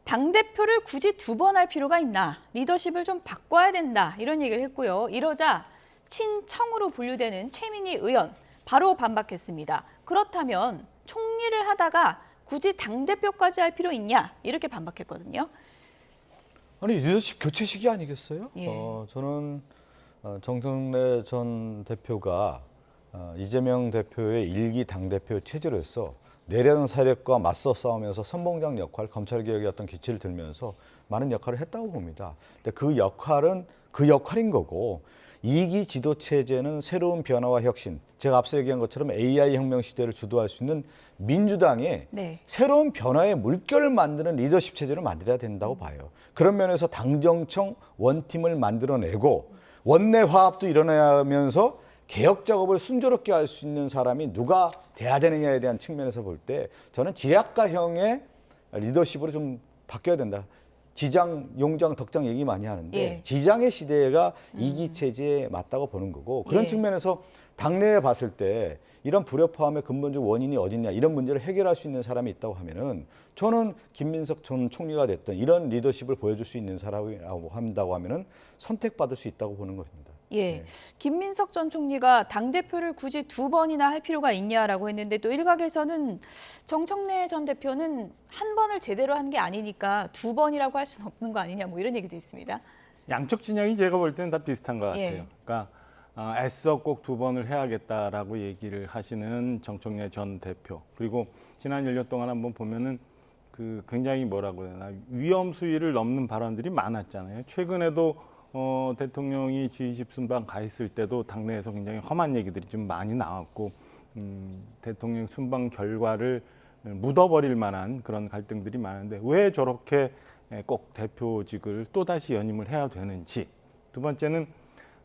당대표를 굳이 2번 할 필요가 있나? 리더십을 좀 바꿔야 된다. 이런 얘기를 했고요. 이러자 친청으로 분류되는 최민희 의원 바로 반박했습니다. 그렇다면 총리를 하다가 굳이 당대표까지 할 필요 있냐? 이렇게 반박했거든요. 아니 리더십 교체 시기 아니겠어요? 예. 저는 정청래 전 대표가 이재명 대표의 일기 당대표 체제로서 내란 세력과 맞서 싸우면서 선봉장 역할, 검찰개혁의 어떤 기치를 들면서 많은 역할을 했다고 봅니다. 근데 그 역할은 그 역할인 거고 2기 지도체제는 새로운 변화와 혁신, 제가 앞서 얘기한 것처럼 AI 혁명 시대를 주도할 수 있는 민주당의 새로운 변화의 물결을 만드는 리더십 체제를 만들어야 된다고 봐요. 그런 면에서 당정청 원팀을 만들어내고 원내 화합도 일어나면서 개혁 작업을 순조롭게 할 수 있는 사람이 누가 돼야 되느냐에 대한 측면에서 볼 때 저는 지략가형의 리더십으로 좀 바뀌어야 된다. 지장, 용장, 덕장 얘기 많이 하는데 예. 지장의 시대가 2기 체제에 맞다고 보는 거고 그런 예. 측면에서 당내에 봤을 때 이런 불협화음의 근본적 원인이 어딨냐 이런 문제를 해결할 수 있는 사람이 있다고 하면은 저는 김민석 전 총리가 됐던 이런 리더십을 보여줄 수 있는 사람이라고 한다고 하면은 선택받을 수 있다고 보는 겁니다. 예, 김민석 전 총리가 당대표를 굳이 2번이나 할 필요가 있냐라고 했는데 또 일각에서는 정청래 전 대표는 한 번을 제대로 한 게 아니니까 2번이라고 할 수는 없는 거 아니냐 뭐 이런 얘기도 있습니다. 양쪽 진영이 제가 볼 때는 다 비슷한 것 같아요. 예. 그러니까 애써 꼭 2번을 해야겠다라고 얘기를 하시는 정청래 전 대표. 그리고 지난 1년 동안 한번 보면은 그 굉장히 뭐라고 해야 되나 위험 수위를 넘는 발언들이 많았잖아요. 최근에도 대통령이 G20 순방 가 있을 때도 당내에서 굉장히 험한 얘기들이 좀 많이 나왔고 대통령 순방 결과를 묻어버릴 만한 그런 갈등들이 많은데 왜 저렇게 꼭 대표직을 또다시 연임을 해야 되는지. 두 번째는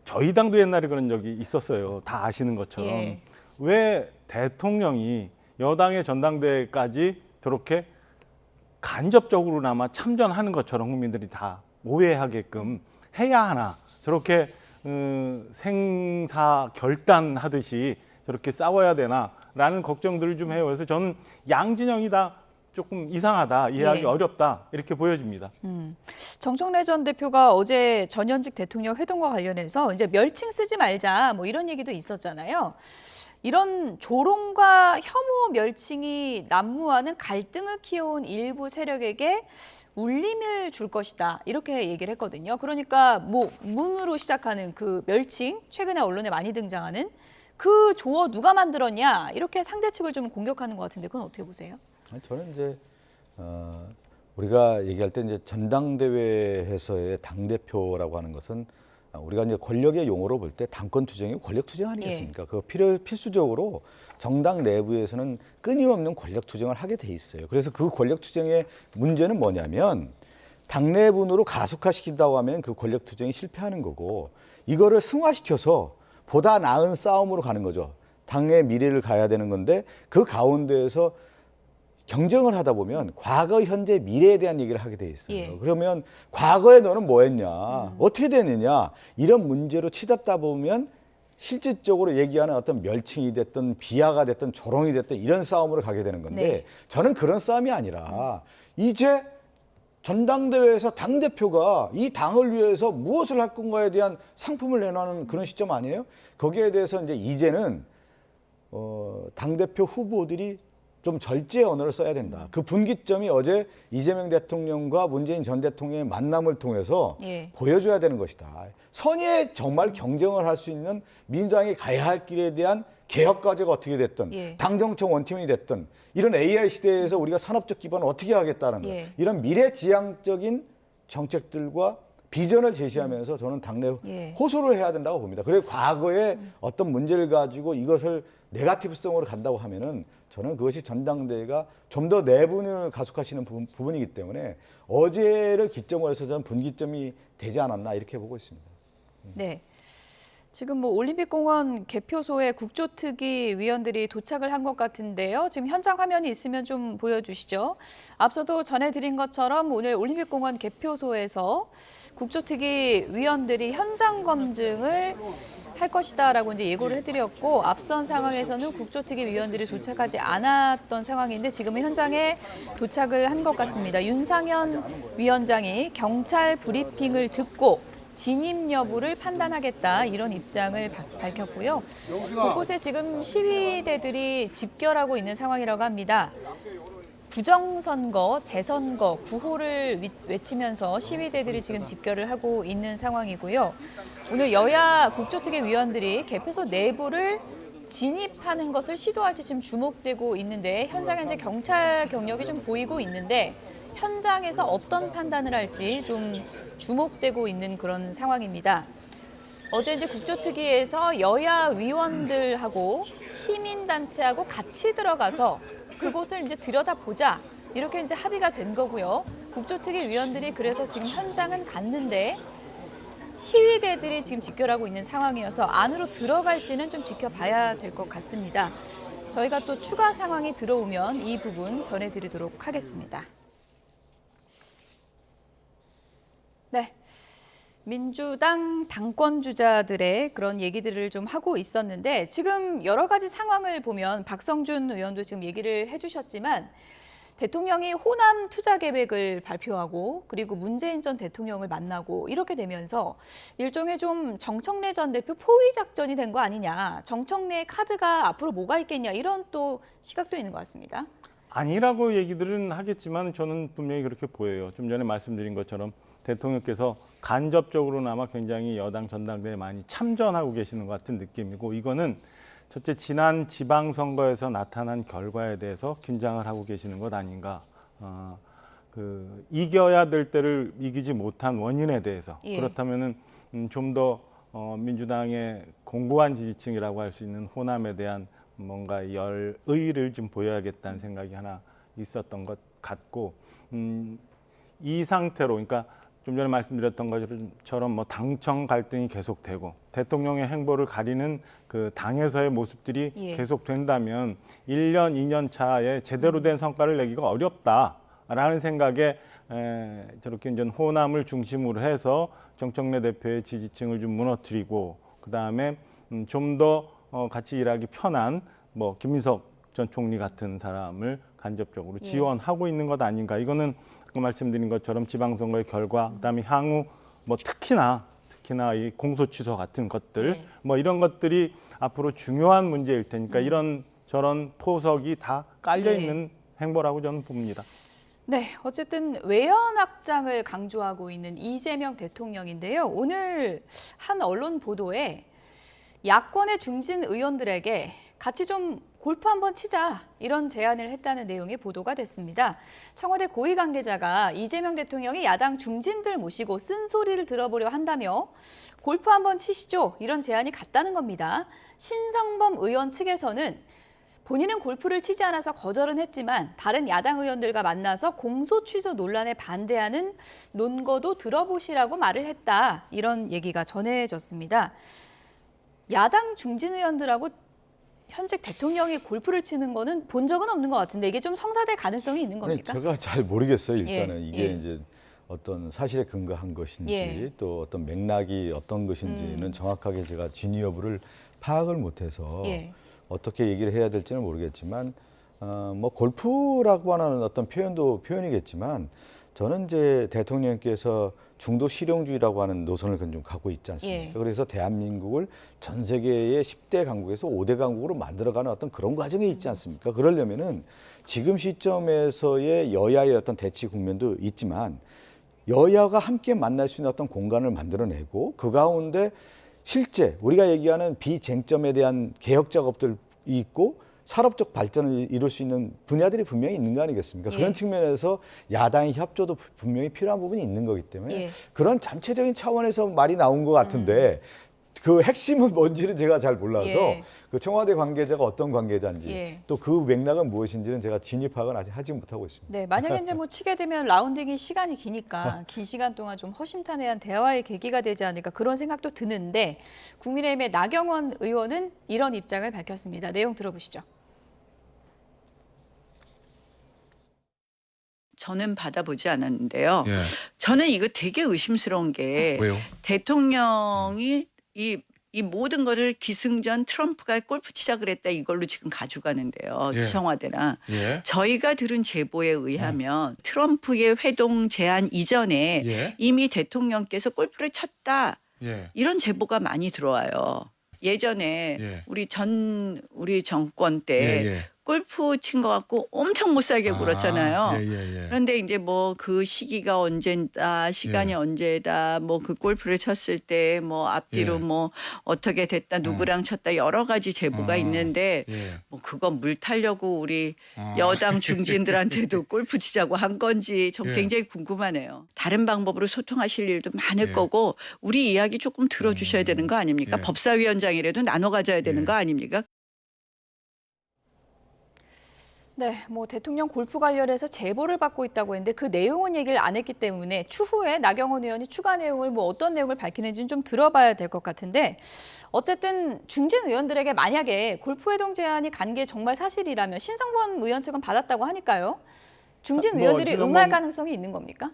저희 당도 옛날에 그런 적이 있었어요. 다 아시는 것처럼. 예. 왜 대통령이 여당의 전당대회까지 저렇게 간접적으로나마 참전하는 것처럼 국민들이 다 오해하게끔 해야 하나. 저렇게 생사 결단하듯이 저렇게 싸워야 되나라는 걱정들을 좀 해요. 그래서 저는 양진영이 다 조금 이상하다, 이해하기 예. 어렵다 이렇게 보여집니다. 정청래 전 대표가 어제 전현직 대통령 회동과 관련해서 이제 멸칭 쓰지 말자 뭐 이런 얘기도 있었잖아요. 이런 조롱과 혐오 멸칭이 난무하는 갈등을 키워온 일부 세력에게 울림을 줄 것이다 이렇게 얘기를 했거든요. 그러니까 뭐 문으로 시작하는 그 멸칭, 최근에 언론에 많이 등장하는 그 조어 누가 만들었냐 이렇게 상대 측을 좀 공격하는 것 같은데 그건 어떻게 보세요? 저는 이제 우리가 얘기할 때 이제 전당대회에서의 당 대표라고 하는 것은 우리가 이제 권력의 용어로 볼 때 당권 투쟁이 권력 투쟁 아니겠습니까? 그 필수적으로 정당 내부에서는 끊임없는 권력 투쟁을 하게 돼 있어요. 그래서 그 권력 투쟁의 문제는 뭐냐면 당내분으로 가속화시킨다고 하면 그 권력 투쟁이 실패하는 거고 이거를 승화시켜서 보다 나은 싸움으로 가는 거죠. 당의 미래를 가야 되는 건데 그 가운데에서 경쟁을 하다 보면 과거, 현재, 미래에 대한 얘기를 하게 돼 있어요. 예. 그러면 과거에 너는 뭐 했냐, 어떻게 됐느냐 이런 문제로 치닫다 보면 실질적으로 얘기하는 어떤 멸칭이 됐든 비하가 됐든 조롱이 됐든 이런 싸움으로 가게 되는 건데 네. 저는 그런 싸움이 아니라 이제 전당대회에서 당대표가 이 당을 위해서 무엇을 할 건가에 대한 상품을 내놓는 그런 시점 아니에요? 거기에 대해서 이제는 당대표 후보들이 좀 절제의 언어를 써야 된다. 그 분기점이 어제 이재명 대통령과 문재인 전 대통령의 만남을 통해서 예. 보여줘야 되는 것이다. 선의의 정말 경쟁을 할 수 있는 민주당이 가야 할 길에 대한 개혁 과제가 어떻게 됐든 예. 당정청 원팀이 됐든 이런 AI 시대에서 우리가 산업적 기반을 어떻게 하겠다는 거. 예. 이런 미래지향적인 정책들과 비전을 제시하면서 저는 당내 예. 호소를 해야 된다고 봅니다. 그리고 과거에 어떤 문제를 가지고 이것을 네거티브성으로 간다고 하면은 저는 그것이 전당대회가 좀 더 내분을 가속화시키는 부분이기 때문에 어제를 기점으로 해서 저는 분기점이 되지 않았나 이렇게 보고 있습니다. 네. 지금 뭐 올림픽공원 개표소에 국조특위 위원들이 도착을 한 것 같은데요. 지금 현장 화면이 있으면 좀 보여주시죠. 앞서도 전해드린 것처럼 오늘 올림픽공원 개표소에서 국조특위 위원들이 현장 검증을 할 것이다라고 이제 예고를 해드렸고 앞선 상황에서는 국조특위 위원들이 도착하지 않았던 상황인데 지금은 현장에 도착을 한 것 같습니다. 윤상현 위원장이 경찰 브리핑을 듣고 진입 여부를 판단하겠다 이런 입장을 밝혔고요. 곳곳에 지금 시위대들이 집결하고 있는 상황이라고 합니다. 부정선거, 재선거, 구호를 외치면서 시위대들이 지금 집결을 하고 있는 상황이고요. 오늘 여야 국조특위 위원들이 개표소 내부를 진입하는 것을 시도할지 지금 주목되고 있는데 현장에 이제 경찰 경력이 좀 보이고 있는데 현장에서 어떤 판단을 할지 좀 주목되고 있는 그런 상황입니다. 어제 이제 국조특위에서 여야 위원들하고 시민단체하고 같이 들어가서 그곳을 이제 들여다보자 이렇게 이제 합의가 된 거고요. 국조특위 위원들이 그래서 지금 현장은 갔는데 시위대들이 지금 집결하고 있는 상황이어서 안으로 들어갈지는 좀 지켜봐야 될 것 같습니다. 저희가 또 추가 상황이 들어오면 이 부분 전해드리도록 하겠습니다. 네. 민주당 당권 주자들의 그런 얘기들을 좀 하고 있었는데 지금 여러 가지 상황을 보면 박성준 의원도 지금 얘기를 해주셨지만 대통령이 호남 투자 계획을 발표하고 그리고 문재인 전 대통령을 만나고 이렇게 되면서 일종의 좀 정청래 전 대표 포위 작전이 된 거 아니냐. 정청래 카드가 앞으로 뭐가 있겠냐 이런 또 시각도 있는 것 같습니다. 아니라고 얘기들은 하겠지만 저는 분명히 그렇게 보여요. 좀 전에 말씀드린 것처럼 대통령께서 간접적으로나마 굉장히 여당 전당대회에 많이 참전하고 계시는 것 같은 느낌이고 이거는 첫째 지난 지방선거에서 나타난 결과에 대해서 긴장을 하고 계시는 것 아닌가. 이겨야 될 때를 이기지 못한 원인에 대해서 예. 그렇다면은 좀 더 민주당의 공고한 지지층이라고 할 수 있는 호남에 대한 뭔가 의의를 좀 보여야겠다는 생각이 하나 있었던 것 같고, 이 상태로, 그러니까 좀 전에 말씀드렸던 것처럼 뭐 당청 갈등이 계속되고 대통령의 행보를 가리는 그 당에서의 모습들이 계속된다면 1년, 2년 차에 제대로 된 성과를 내기가 어렵다라는 생각에 저렇게 이제 호남을 중심으로 해서 정청래 대표의 지지층을 좀 무너뜨리고, 그다음에 좀 더 같이 일하기 편한 뭐 김민석 전 총리 같은 사람을 간접적으로 지원하고 있는 것 아닌가. 이거는 아까 말씀드린 것처럼 지방선거의 결과, 그다음에 향후 뭐 특히나 이 공소 취소 같은 것들, 뭐 이런 것들이 앞으로 중요한 문제일 테니까 이런 저런 포석이 다 깔려 있는 행보라고 저는 봅니다. 네, 어쨌든 외연 확장을 강조하고 있는 이재명 대통령인데요. 오늘 한 언론 보도에 야권의 중진 의원들에게 같이 좀 골프 한번 치자 이런 제안을 했다는 내용의 보도가 됐습니다. 청와대 고위 관계자가 이재명 대통령이 야당 중진들 모시고 쓴소리를 들어보려 한다며 골프 한번 치시죠 이런 제안이 갔다는 겁니다. 신성범 의원 측에서는 본인은 골프를 치지 않아서 거절은 했지만 다른 야당 의원들과 만나서 공소 취소 논란에 반대하는 논거도 들어보시라고 말을 했다. 이런 얘기가 전해졌습니다. 야당 중진 의원들하고 현직 대통령이 골프를 치는 거는 본 적은 없는 것 같은데 이게 좀 성사될 가능성이 있는 겁니까? 제가 잘 모르겠어요. 일단은 이게 예. 이제 어떤 사실에 근거한 것인지 또 어떤 맥락이 어떤 것인지는 정확하게 제가 진위 여부를 파악을 못해서 어떻게 얘기를 해야 될지는 모르겠지만 뭐 골프라고 하는 어떤 표현도 표현이겠지만 저는 이제 대통령께서 중도 실용주의라고 하는 노선을 좀 갖고 있지 않습니까? 그래서 대한민국을 전 세계의 10대 강국에서 5대 강국으로 만들어가는 어떤 그런 과정이 있지 않습니까? 그러려면은 지금 시점에서의 여야의 어떤 대치 국면도 있지만 여야가 함께 만날 수 있는 어떤 공간을 만들어내고 그 가운데 실제 우리가 얘기하는 비쟁점에 대한 개혁 작업들이 있고 산업적 발전을 이룰 수 있는 분야들이 분명히 있는 거 아니겠습니까? 그런 측면에서 야당의 협조도 분명히 필요한 부분이 있는 거기 때문에 그런 전체적인 차원에서 말이 나온 것 같은데 그 핵심은 뭔지는 제가 잘 몰라서 그 청와대 관계자가 어떤 관계자인지 또 그 맥락은 무엇인지는 제가 진위 파악은 아직 하지 못하고 있습니다. 네, 만약에 이제 뭐 치게 되면 라운딩이 시간이 기니까 긴 시간 동안 좀 허심탄회한 대화의 계기가 되지 않을까 그런 생각도 드는데 국민의힘의 나경원 의원은 이런 입장을 밝혔습니다. 내용 들어보시죠. 저는 받아보지 않았는데요. 저는 이거 되게 의심스러운 게 왜요? 대통령이 이 모든 것을 기승전 트럼프가 골프 치자 그랬다 이걸로 지금 가져가는데요. 청와대나. 저희가 들은 제보에 의하면 트럼프의 회동 제안 이전에 이미 대통령께서 골프를 쳤다. 이런 제보가 많이 들어와요. 예전에 우리 정권 때 골프 친 거 갖고 엄청 못 살게 굴었잖아요. 그런데 이제 뭐 그 시기가 언젠다, 시간이 언제다, 뭐 그 골프를 쳤을 때 뭐 앞뒤로 뭐 어떻게 됐다, 누구랑 쳤다 여러 가지 제보가 있는데 뭐 그거 물 타려고 우리 여당 중진들한테도 골프 치자고 한 건지 좀 굉장히 궁금하네요. 다른 방법으로 소통하실 일도 많을 거고 우리 이야기 조금 들어주셔야 되는 거 아닙니까? 법사위원장이라도 나눠 가져야 되는 거 아닙니까? 네, 뭐 대통령 골프 관련해서 제보를 받고 있다고 했는데 그 내용은 얘기를 안 했기 때문에 추후에 나경원 의원이 추가 내용을 뭐 어떤 내용을 밝히는지는 좀 들어봐야 될 것 같은데 어쨌든 중진 의원들에게 만약에 골프 회동 제안이 간 게 정말 사실이라면 신성범 의원 측은 받았다고 하니까요. 중진 의원들이 응할 가능성이 있는 겁니까?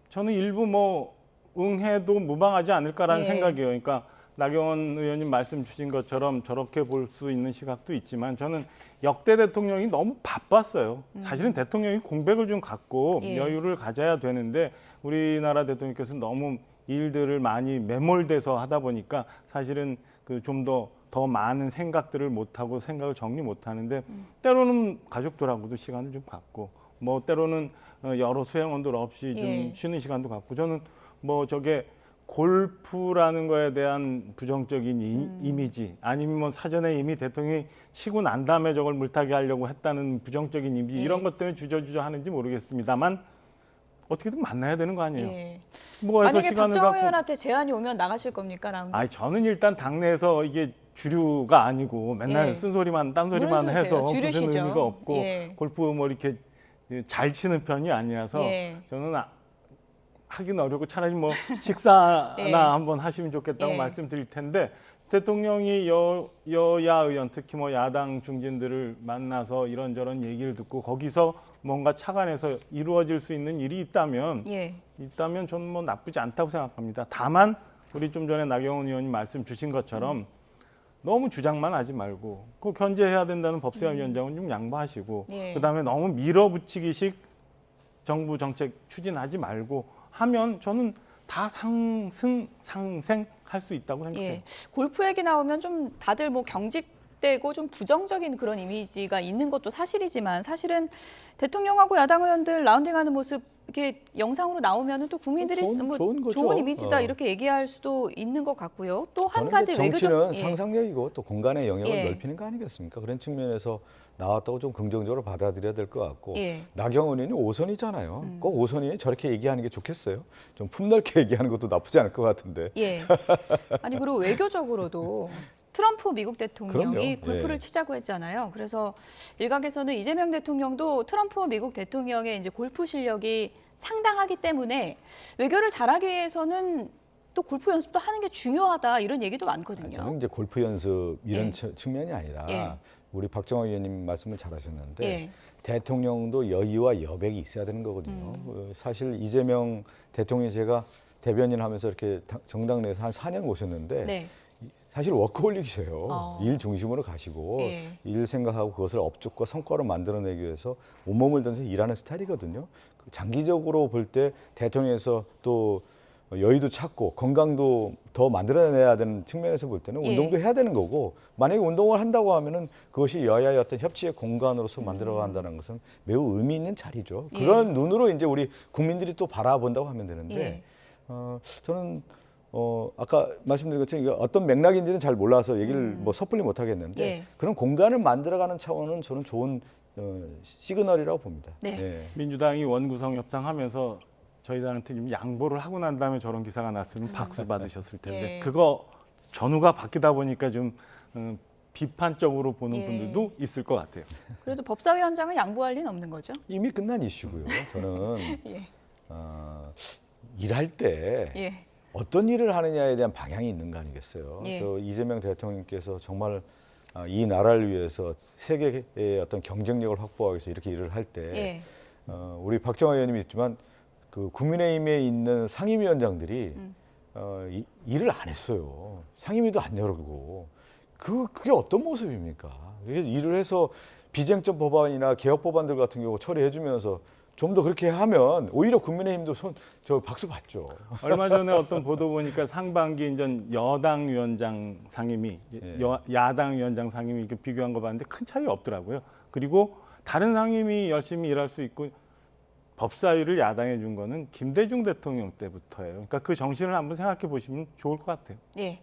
저는 일부 뭐 응해도 무방하지 않을까라는 생각이에요. 그러니까 나경원 의원님 말씀 주신 것처럼 저렇게 볼 수 있는 시각도 있지만 저는 역대 대통령이 너무 바빴어요. 사실은 대통령이 공백을 좀 갖고 여유를 가져야 되는데 우리나라 대통령께서 너무 일들을 많이 매몰돼서 하다 보니까 사실은 그 좀 더 많은 생각들을 못하고 생각을 정리 못하는데 때로는 가족들하고도 시간을 좀 갖고 뭐 때로는 여러 수행원들 없이 좀 쉬는 시간도 갖고 저는 뭐 저게 골프라는 거에 대한 부정적인 이미지 아니면 뭐 사전에 이미 대통령이 치고 난 다음에 저걸 물타기 하려고 했다는 부정적인 이미지 이런 것 때문에 주저주저 하는지 모르겠습니다만 어떻게든 만나야 되는 거 아니에요. 뭐 해서 만약에 시간을 박정희 갖고 의원한테 제안이 오면 나가실 겁니까? 라운드? 저는 일단 당내에서 이게 주류가 아니고 맨날 예. 쓴소리만 딴소리만 무슨 해서 소리세요? 무슨 줄이시죠. 의미가 없고 예. 골프 뭐 이렇게 잘 치는 편이 아니라서 예. 저는 하긴 어렵고 차라리 뭐 식사나 예. 한번 하시면 좋겠다고 예. 말씀드릴 텐데 대통령이 여야 의원 특히 뭐 야당 중진들을 만나서 이런저런 얘기를 듣고 거기서 뭔가 착안해서 이루어질 수 있는 일이 있다면 저는 뭐 나쁘지 않다고 생각합니다. 다만 우리 좀 전에 나경원 의원님 말씀 주신 것처럼 너무 주장만 하지 말고 그 견제해야 된다는 법사위원장은 좀 양보하시고 그다음에 너무 밀어붙이기식 정부 정책 추진하지 말고 하면 저는 다 상생할 수 있다고 생각해요. 예. 골프 얘기 나오면 좀 다들 뭐 경직되고 좀 부정적인 그런 이미지가 있는 것도 사실이지만 사실은 대통령하고 야당 의원들 라운딩하는 모습 이렇게 영상으로 나오면은 또 국민들이 좋은 이미지다 이렇게 얘기할 수도 있는 것 같고요. 또 한 가지 정치는 상상력이고 또 공간의 영역을 예. 넓히는 거 아니겠습니까? 그런 측면에서 나왔다고 좀 긍정적으로 받아들여야 될 것 같고 예. 나경원 의원이 5선이잖아요. 꼭 5선이 저렇게 얘기하는 게 좋겠어요? 좀 품넓게 얘기하는 것도 나쁘지 않을 것 같은데. 예. 아니 그리고 외교적으로도 트럼프 미국 대통령이 그럼요. 골프를 예. 치자고 했잖아요. 그래서 일각에서는 이재명 대통령도 트럼프 미국 대통령의 이제 골프 실력이 상당하기 때문에 외교를 잘하기 위해서는 또 골프 연습도 하는 게 중요하다 이런 얘기도 많거든요. 저는 이제 골프 연습 이런 예. 측면이 아니라 예. 우리 박정화 의원님 말씀을 잘하셨는데 예. 대통령도 여의와 여백이 있어야 되는 거거든요. 사실 이재명 대통령이 제가 대변인 하면서 이렇게 정당 내에서 한 4년 모셨는데 네. 사실 워커홀릭이세요. 일 중심으로 가시고 예. 일 생각하고 그것을 업적과 성과로 만들어내기 위해서 온몸을 던져 일하는 스타일이거든요. 장기적으로 볼 때 대통령에서 또 여유도 찾고 건강도 더 만들어내야 되는 측면에서 볼 때는 운동도 해야 되는 거고 만약에 운동을 한다고 하면은 그것이 여야의 어떤 협치의 공간으로서 만들어간다는 것은 매우 의미 있는 자리죠. 그런 눈으로 이제 우리 국민들이 또 바라본다고 하면 되는데 저는 아까 말씀드린 것처럼 이게 어떤 맥락인지는 잘 몰라서 얘기를 뭐 섣불리 못 하겠는데 그런 공간을 만들어가는 차원은 저는 좋은 시그널이라고 봅니다. 네. 민주당이 원구성 협상하면서 저희들한테 좀 양보를 하고 난 다음에 저런 기사가 났으면 박수 받으셨을 텐데 그거 전후가 바뀌다 보니까 좀 비판적으로 보는 분들도 있을 것 같아요. 그래도 법사위원장은 양보할 리는 없는 거죠? 이미 끝난 이슈고요. 저는 일할 때 어떤 일을 하느냐에 대한 방향이 있는 거 아니겠어요. 저 이재명 대통령께서 정말 이 나라를 위해서 세계의 어떤 경쟁력을 확보하기 위해서 이렇게 일을 할 때 우리 박정화 의원님이 있지만 그 국민의힘에 있는 상임위원장들이 일을 안 했어요. 상임위도 안 열고 그게 어떤 모습입니까? 일을 해서 비쟁점 법안이나 개혁 법안들 같은 경우 처리해주면서 좀 더 그렇게 하면 오히려 국민의힘도 박수 받죠. 얼마 전에 어떤 보도 보니까 상반기 이제 여당 위원장 상임위, 야당 위원장 상임위 이렇게 비교한 거 봤는데 큰 차이 없더라고요. 그리고 다른 상임위 열심히 일할 수 있고 법사위를 야당에 준 거는 김대중 대통령 때부터예요. 그러니까 그 정신을 한번 생각해 보시면 좋을 것 같아요. 예.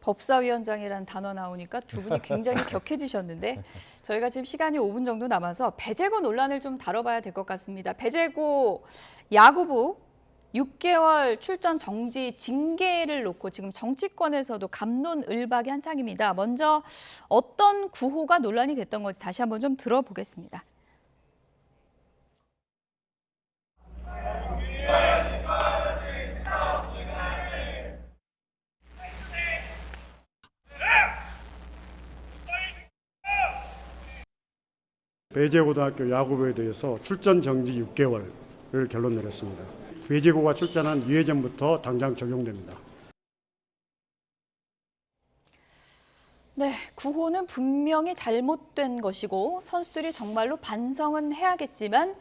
법사위원장이라는 단어 나오니까 두 분이 굉장히 격해지셨는데 저희가 지금 시간이 5분 정도 남아서 배재고 논란을 좀 다뤄봐야 될 것 같습니다. 배재고 야구부 6개월 출전 정지 징계를 놓고 지금 정치권에서도 갑론을박이 한창입니다. 먼저 어떤 구호가 논란이 됐던 건지 다시 한번 좀 들어보겠습니다. 배재고등학교 야구부에 대해서 출전 정지 6개월을 결론 내렸습니다. 배재고가 출전한 2회 전부터 당장 적용됩니다. 네, 구호는 분명히 잘못된 것이고 선수들이 정말로 반성은 해야겠지만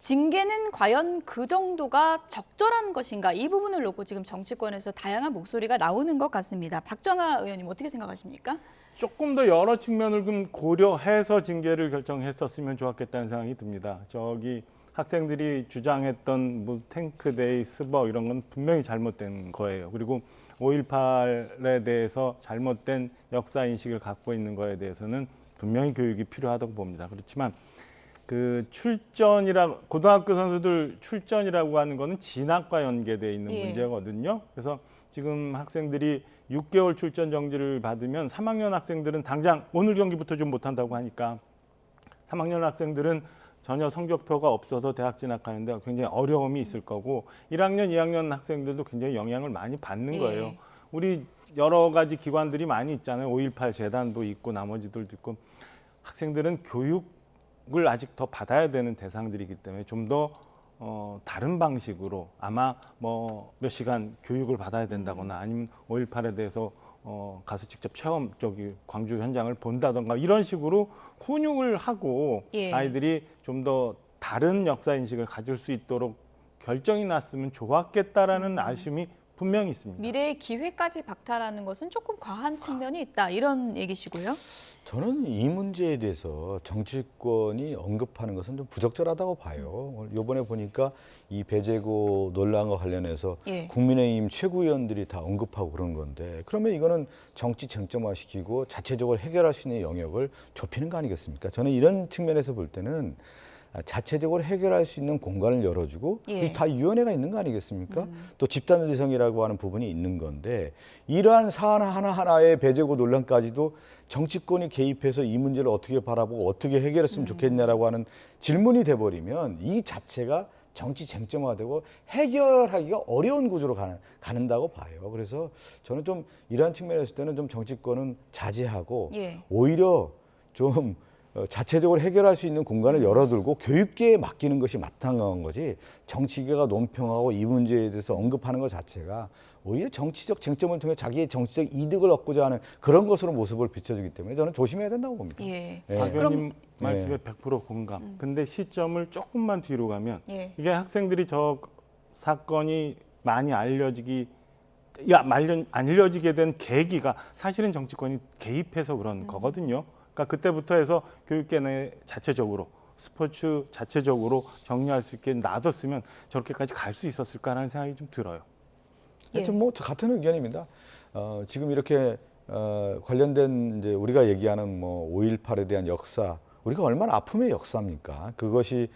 징계는 과연 그 정도가 적절한 것인가 이 부분을 놓고 지금 정치권에서 다양한 목소리가 나오는 것 같습니다. 박정화 의원님 어떻게 생각하십니까? 조금 더 여러 측면을 좀 고려해서 징계를 결정했었으면 좋았겠다는 생각이 듭니다. 저기 학생들이 주장했던 뭐 탱크데이, 스벅 이런 건 분명히 잘못된 거예요. 그리고 5.18에 대해서 잘못된 역사 인식을 갖고 있는 거에 대해서는 분명히 교육이 필요하다고 봅니다. 그렇지만 그 고등학교 선수들 출전이라고 하는 거는 진학과 연계되어 있는 문제거든요. 그래서 지금 학생들이 6개월 출전 정지를 받으면 3학년 학생들은 당장 오늘 경기부터 좀 못한다고 하니까 3학년 학생들은 전혀 성적표가 없어서 대학 진학하는데 굉장히 어려움이 있을 거고 1학년, 2학년 학생들도 굉장히 영향을 많이 받는 거예요. 우리 여러 가지 기관들이 많이 있잖아요. 5.18 재단도 있고 나머지들도 있고 학생들은 교육을 아직 더 받아야 되는 대상들이기 때문에 좀 더 다른 방식으로 아마 뭐 몇 시간 교육을 받아야 된다거나 아니면 5.18에 대해서 가서 직접 체험 광주 현장을 본다던가 이런 식으로 훈육을 하고 아이들이 좀 더 다른 역사 인식을 가질 수 있도록 결정이 났으면 좋았겠다라는 아쉬움이 분명히 있습니다. 미래의 기회까지 박탈하는 것은 조금 과한 측면이 있다 이런 얘기시고요. 저는 이 문제에 대해서 정치권이 언급하는 것은 좀 부적절하다고 봐요. 이번에 보니까 이 배재고 논란과 관련해서 국민의힘 최고위원들이 다 언급하고 그런 건데 그러면 이거는 정치 쟁점화시키고 자체적으로 해결할 수 있는 영역을 좁히는 거 아니겠습니까? 저는 이런 측면에서 볼 때는 자체적으로 해결할 수 있는 공간을 열어주고 다 위원회가 있는 거 아니겠습니까? 또 집단지성이라고 하는 부분이 있는 건데 이러한 사안 하나하나의 배재고 논란까지도 정치권이 개입해서 이 문제를 어떻게 바라보고 어떻게 해결했으면 좋겠냐라고 하는 질문이 돼버리면 이 자체가 정치 쟁점화되고 해결하기가 어려운 구조로 가는다고 봐요. 그래서 저는 좀 이러한 측면에서 때는 좀 정치권은 자제하고 오히려 좀 자체적으로 해결할 수 있는 공간을 열어두고 교육계에 맡기는 것이 마땅한 거지 정치계가 논평하고 이 문제에 대해서 언급하는 것 자체가 오히려 정치적 쟁점을 통해 자기의 정치적 이득을 얻고자 하는 그런 것으로 모습을 비춰주기 때문에 저는 조심해야 된다고 봅니다. 박 의원님 말씀에 100% 공감. 근데 시점을 조금만 뒤로 가면 이게 학생들이 저 사건이 많이 알려지게 된 계기가 사실은 정치권이 개입해서 그런 거거든요. 그러니까 그때부터 해서 교육계 내 자체적으로 스포츠 자체적으로 정리할 수 있게 놔뒀으면 저렇게까지 갈 수 있었을까라는 생각이 좀 들어요. 하여튼 뭐 같은 의견입니다. 지금 이렇게 관련된 이제 우리가 얘기하는 뭐 5.18에 대한 역사, 우리가 얼마나 아픔의 역사입니까? 그것이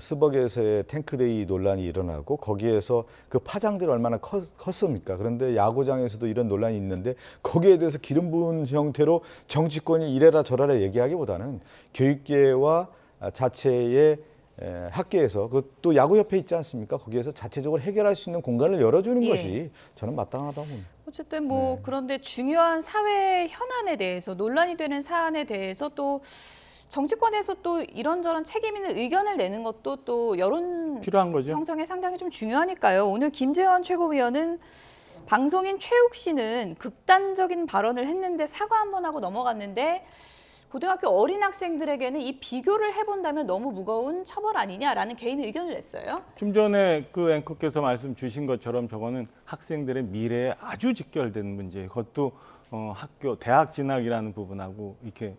스벅에서의 탱크데이 논란이 일어나고 거기에서 그 파장들이 얼마나 컸습니까? 그런데 야구장에서도 이런 논란이 있는데 거기에 대해서 기름 부은 형태로 정치권이 이래라 저래라 얘기하기보다는 교육계와 자체의 학계에서 또 야구협회 있지 않습니까? 거기에서 자체적으로 해결할 수 있는 공간을 열어주는 것이 저는 마땅하다고 봅니다. 어쨌든 뭐 그런데 중요한 사회 현안에 대해서 논란이 되는 사안에 대해서 또 정치권에서 또 이런저런 책임 있는 의견을 내는 것도 또 여론 필요한 거죠. 형성에 상당히 좀 중요하니까요. 오늘 김재원 최고위원은 방송인 최욱 씨는 극단적인 발언을 했는데 사과 한번 하고 넘어갔는데 고등학교 어린 학생들에게는 이 비교를 해본다면 너무 무거운 처벌 아니냐라는 개인 의견을 냈어요. 좀 전에 그 앵커께서 말씀 주신 것처럼 저거는 학생들의 미래에 아주 직결된 문제예요. 그것도 대학 진학이라는 부분하고 이렇게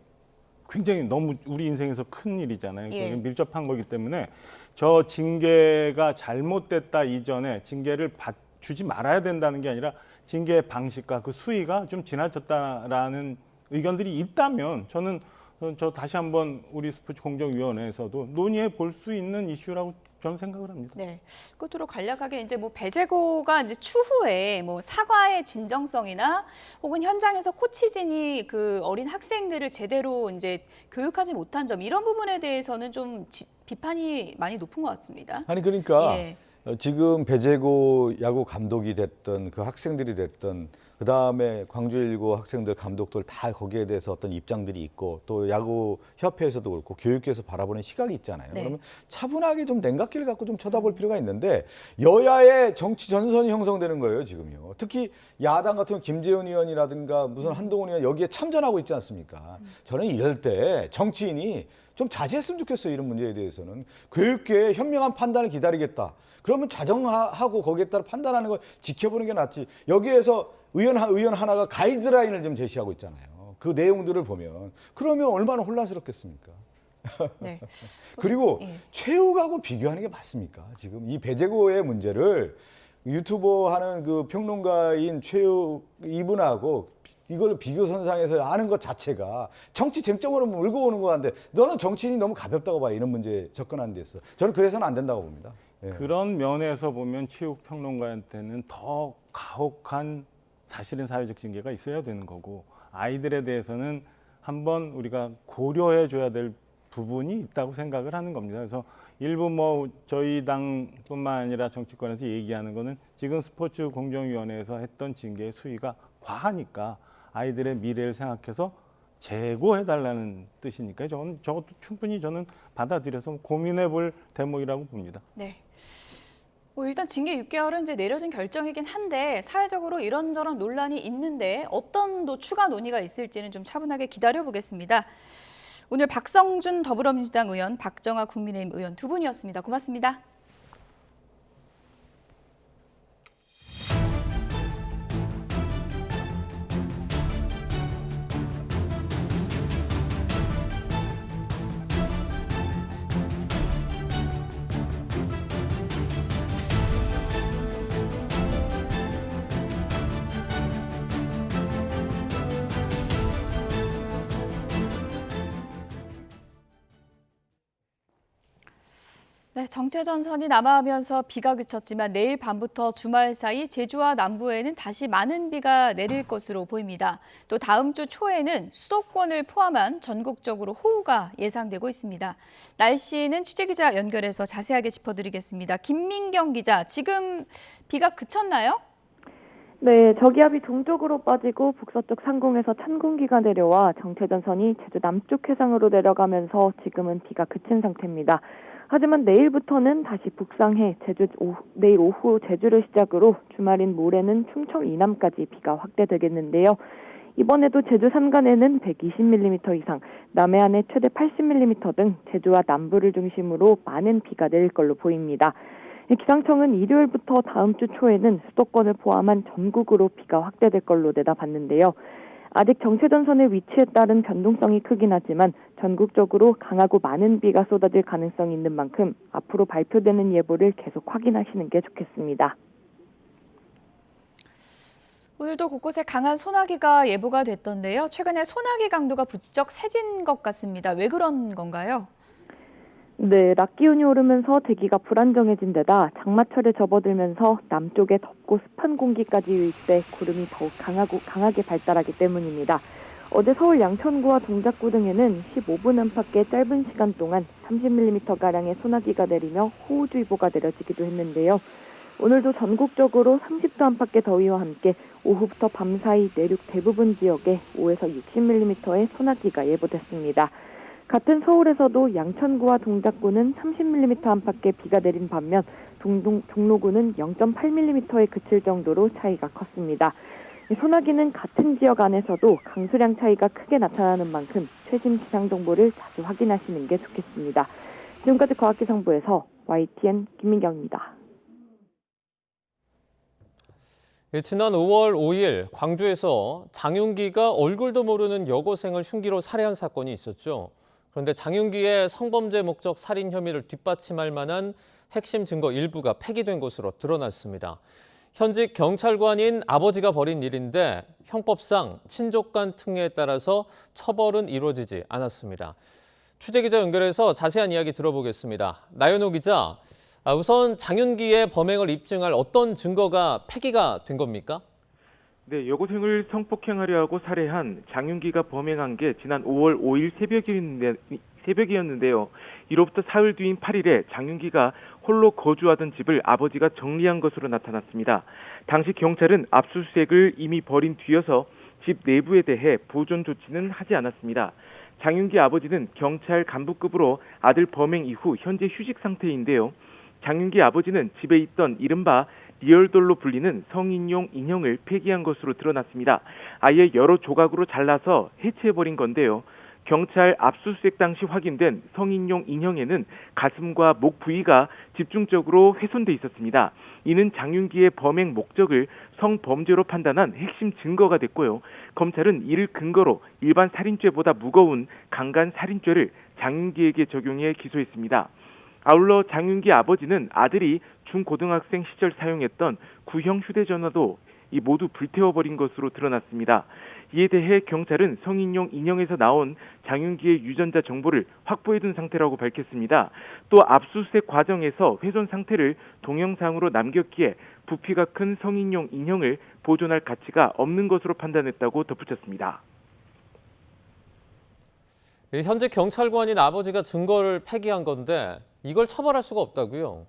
굉장히 너무 우리 인생에서 큰 일이잖아요. 밀접한 거기 때문에 저 징계가 잘못됐다 이전에 징계를 주지 말아야 된다는 게 아니라 징계의 방식과 그 수위가 좀 지나쳤다라는 의견들이 있다면 저는 다시 한번 우리 스포츠 공정위원회에서도 논의해 볼 수 있는 이슈라고 저는 생각을 합니다. 네, 끝으로 간략하게 이제 뭐 배재고가 이제 추후에 뭐 사과의 진정성이나 혹은 현장에서 코치진이 그 어린 학생들을 제대로 이제 교육하지 못한 점 이런 부분에 대해서는 좀 비판이 많이 높은 것 같습니다. 아니 그러니까 지금 배재고 야구 감독이 됐던 그 학생들이 됐던 그다음에 광주일고 학생들 감독들 다 거기에 대해서 어떤 입장들이 있고 또 야구 협회에서도 그렇고 교육계에서 바라보는 시각이 있잖아요. 그러면 차분하게 좀 냉각기를 갖고 좀 쳐다볼 필요가 있는데 여야의 정치 전선이 형성되는 거예요, 지금요. 특히 야당 같은 김재원 의원이라든가 무슨 한동훈 의원 여기에 참전하고 있지 않습니까? 저는 이럴 때 정치인이 좀 자제했으면 좋겠어요, 이런 문제에 대해서는. 교육계의 현명한 판단을 기다리겠다. 그러면 자정하고 거기에 따라 판단하는 걸 지켜보는 게 낫지. 여기에서 의원 하나가 가이드라인을 좀 제시하고 있잖아요. 그 내용들을 보면 그러면 얼마나 혼란스럽겠습니까? 네. 그리고 최욱하고 비교하는 게 맞습니까? 지금 이 배재고의 문제를 유튜버 하는 그 평론가인 최욱 이분하고 이걸 비교선상에서 아는 것 자체가 정치 쟁점으로 몰고 오는 것 같은데 너는 정치인이 너무 가볍다고 봐. 이런 문제에 접근하는 데 있어. 저는 그래서는 안 된다고 봅니다. 예. 그런 면에서 보면 체육평론가한테는 더 가혹한 사실은 사회적 징계가 있어야 되는 거고 아이들에 대해서는 한번 우리가 고려해줘야 될 부분이 있다고 생각을 하는 겁니다. 그래서 일부 뭐 저희 당뿐만 아니라 정치권에서 얘기하는 거는 지금 스포츠 공정위원회에서 했던 징계의 수위가 과하니까 아이들의 미래를 생각해서 재고해달라는 뜻이니까 저것도 충분히 저는 받아들여서 고민해볼 대목이라고 봅니다. 네. 일단 징계 6개월은 이제 내려진 결정이긴 한데 사회적으로 이런저런 논란이 있는데 어떤 또 추가 논의가 있을지는 좀 차분하게 기다려보겠습니다. 오늘 박성준 더불어민주당 의원, 박정아 국민의힘 의원 두 분이었습니다. 고맙습니다. 네, 정체전선이 남하하면서 비가 그쳤지만 내일 밤부터 주말 사이 제주와 남부에는 다시 많은 비가 내릴 것으로 보입니다. 또 다음 주 초에는 수도권을 포함한 전국적으로 호우가 예상되고 있습니다. 날씨는 취재기자 연결해서 자세하게 짚어드리겠습니다. 김민경 기자, 지금 비가 그쳤나요? 네, 저기압이 동쪽으로 빠지고 북서쪽 상공에서 찬 공기가 내려와 정체전선이 제주 남쪽 해상으로 내려가면서 지금은 비가 그친 상태입니다. 하지만 내일부터는 다시 북상해 내일 오후 제주를 시작으로 주말인 모레는 충청 이남까지 비가 확대되겠는데요. 이번에도 제주 산간에는 120mm 이상, 남해안에 최대 80mm 등 제주와 남부를 중심으로 많은 비가 내릴 걸로 보입니다. 기상청은 일요일부터 다음 주 초에는 수도권을 포함한 전국으로 비가 확대될 걸로 내다봤는데요. 아직 정체전선의 위치에 따른 변동성이 크긴 하지만 전국적으로 강하고 많은 비가 쏟아질 가능성이 있는 만큼 앞으로 발표되는 예보를 계속 확인하시는 게 좋겠습니다. 오늘도 곳곳에 강한 소나기가 예보가 됐던데요. 최근에 소나기 강도가 부쩍 세진 것 같습니다. 왜 그런 건가요? 네, 낮 기온이 오르면서 대기가 불안정해진 데다 장마철에 접어들면서 남쪽에 덥고 습한 공기까지 유입돼 구름이 더욱 강하게 발달하기 때문입니다. 어제 서울 양천구와 동작구 등에는 15분 안팎의 짧은 시간 동안 30mm가량의 소나기가 내리며 호우주의보가 내려지기도 했는데요. 오늘도 전국적으로 30도 안팎의 더위와 함께 오후부터 밤 사이 내륙 대부분 지역에 5에서 60mm의 소나기가 예보됐습니다. 같은 서울에서도 양천구와 동작구는 30mm 안팎의 비가 내린 반면 종로구는 0.8mm에 그칠 정도로 차이가 컸습니다. 소나기는 같은 지역 안에서도 강수량 차이가 크게 나타나는 만큼 최신 기상 정보를 자주 확인하시는 게 좋겠습니다. 지금까지 과학기상부에서 YTN 김민경입니다. 지난 5월 5일 광주에서 장윤기가 얼굴도 모르는 여고생을 흉기로 살해한 사건이 있었죠. 그런데 장윤기의 성범죄 목적 살인 혐의를 뒷받침할 만한 핵심 증거 일부가 폐기된 것으로 드러났습니다. 현직 경찰관인 아버지가 벌인 일인데 형법상 친족 간 특례에 따라서 처벌은 이루어지지 않았습니다. 취재기자 연결해서 자세한 이야기 들어보겠습니다. 나연호 기자, 우선 장윤기의 범행을 입증할 어떤 증거가 폐기가 된 겁니까? 네, 여고생을 성폭행하려 하고 살해한 장윤기가 범행한 게 지난 5월 5일 새벽이었는데요. 이로부터 사흘 뒤인 8일에 장윤기가 홀로 거주하던 집을 아버지가 정리한 것으로 나타났습니다. 당시 경찰은 압수수색을 이미 벌인 뒤여서 집 내부에 대해 보존 조치는 하지 않았습니다. 장윤기 아버지는 경찰 간부급으로 아들 범행 이후 현재 휴직 상태인데요. 장윤기 아버지는 집에 있던 이른바 리얼돌로 불리는 성인용 인형을 폐기한 것으로 드러났습니다. 아예 여러 조각으로 잘라서 해체해버린 건데요. 경찰 압수수색 당시 확인된 성인용 인형에는 가슴과 목 부위가 집중적으로 훼손돼 있었습니다. 이는 장윤기의 범행 목적을 성범죄로 판단한 핵심 증거가 됐고요. 검찰은 이를 근거로 일반 살인죄보다 무거운 강간살인죄를 장윤기에게 적용해 기소했습니다. 아울러 장윤기 아버지는 아들이 중고등학생 시절 사용했던 구형 휴대전화도 이 모두 불태워버린 것으로 드러났습니다. 이에 대해 경찰은 성인용 인형에서 나온 장윤기의 유전자 정보를 확보해둔 상태라고 밝혔습니다. 또 압수수색 과정에서 훼손 상태를 동영상으로 남겼기에 부피가 큰 성인용 인형을 보존할 가치가 없는 것으로 판단했다고 덧붙였습니다. 현재 경찰관인 아버지가 증거를 폐기한 건데 이걸 처벌할 수가 없다고요?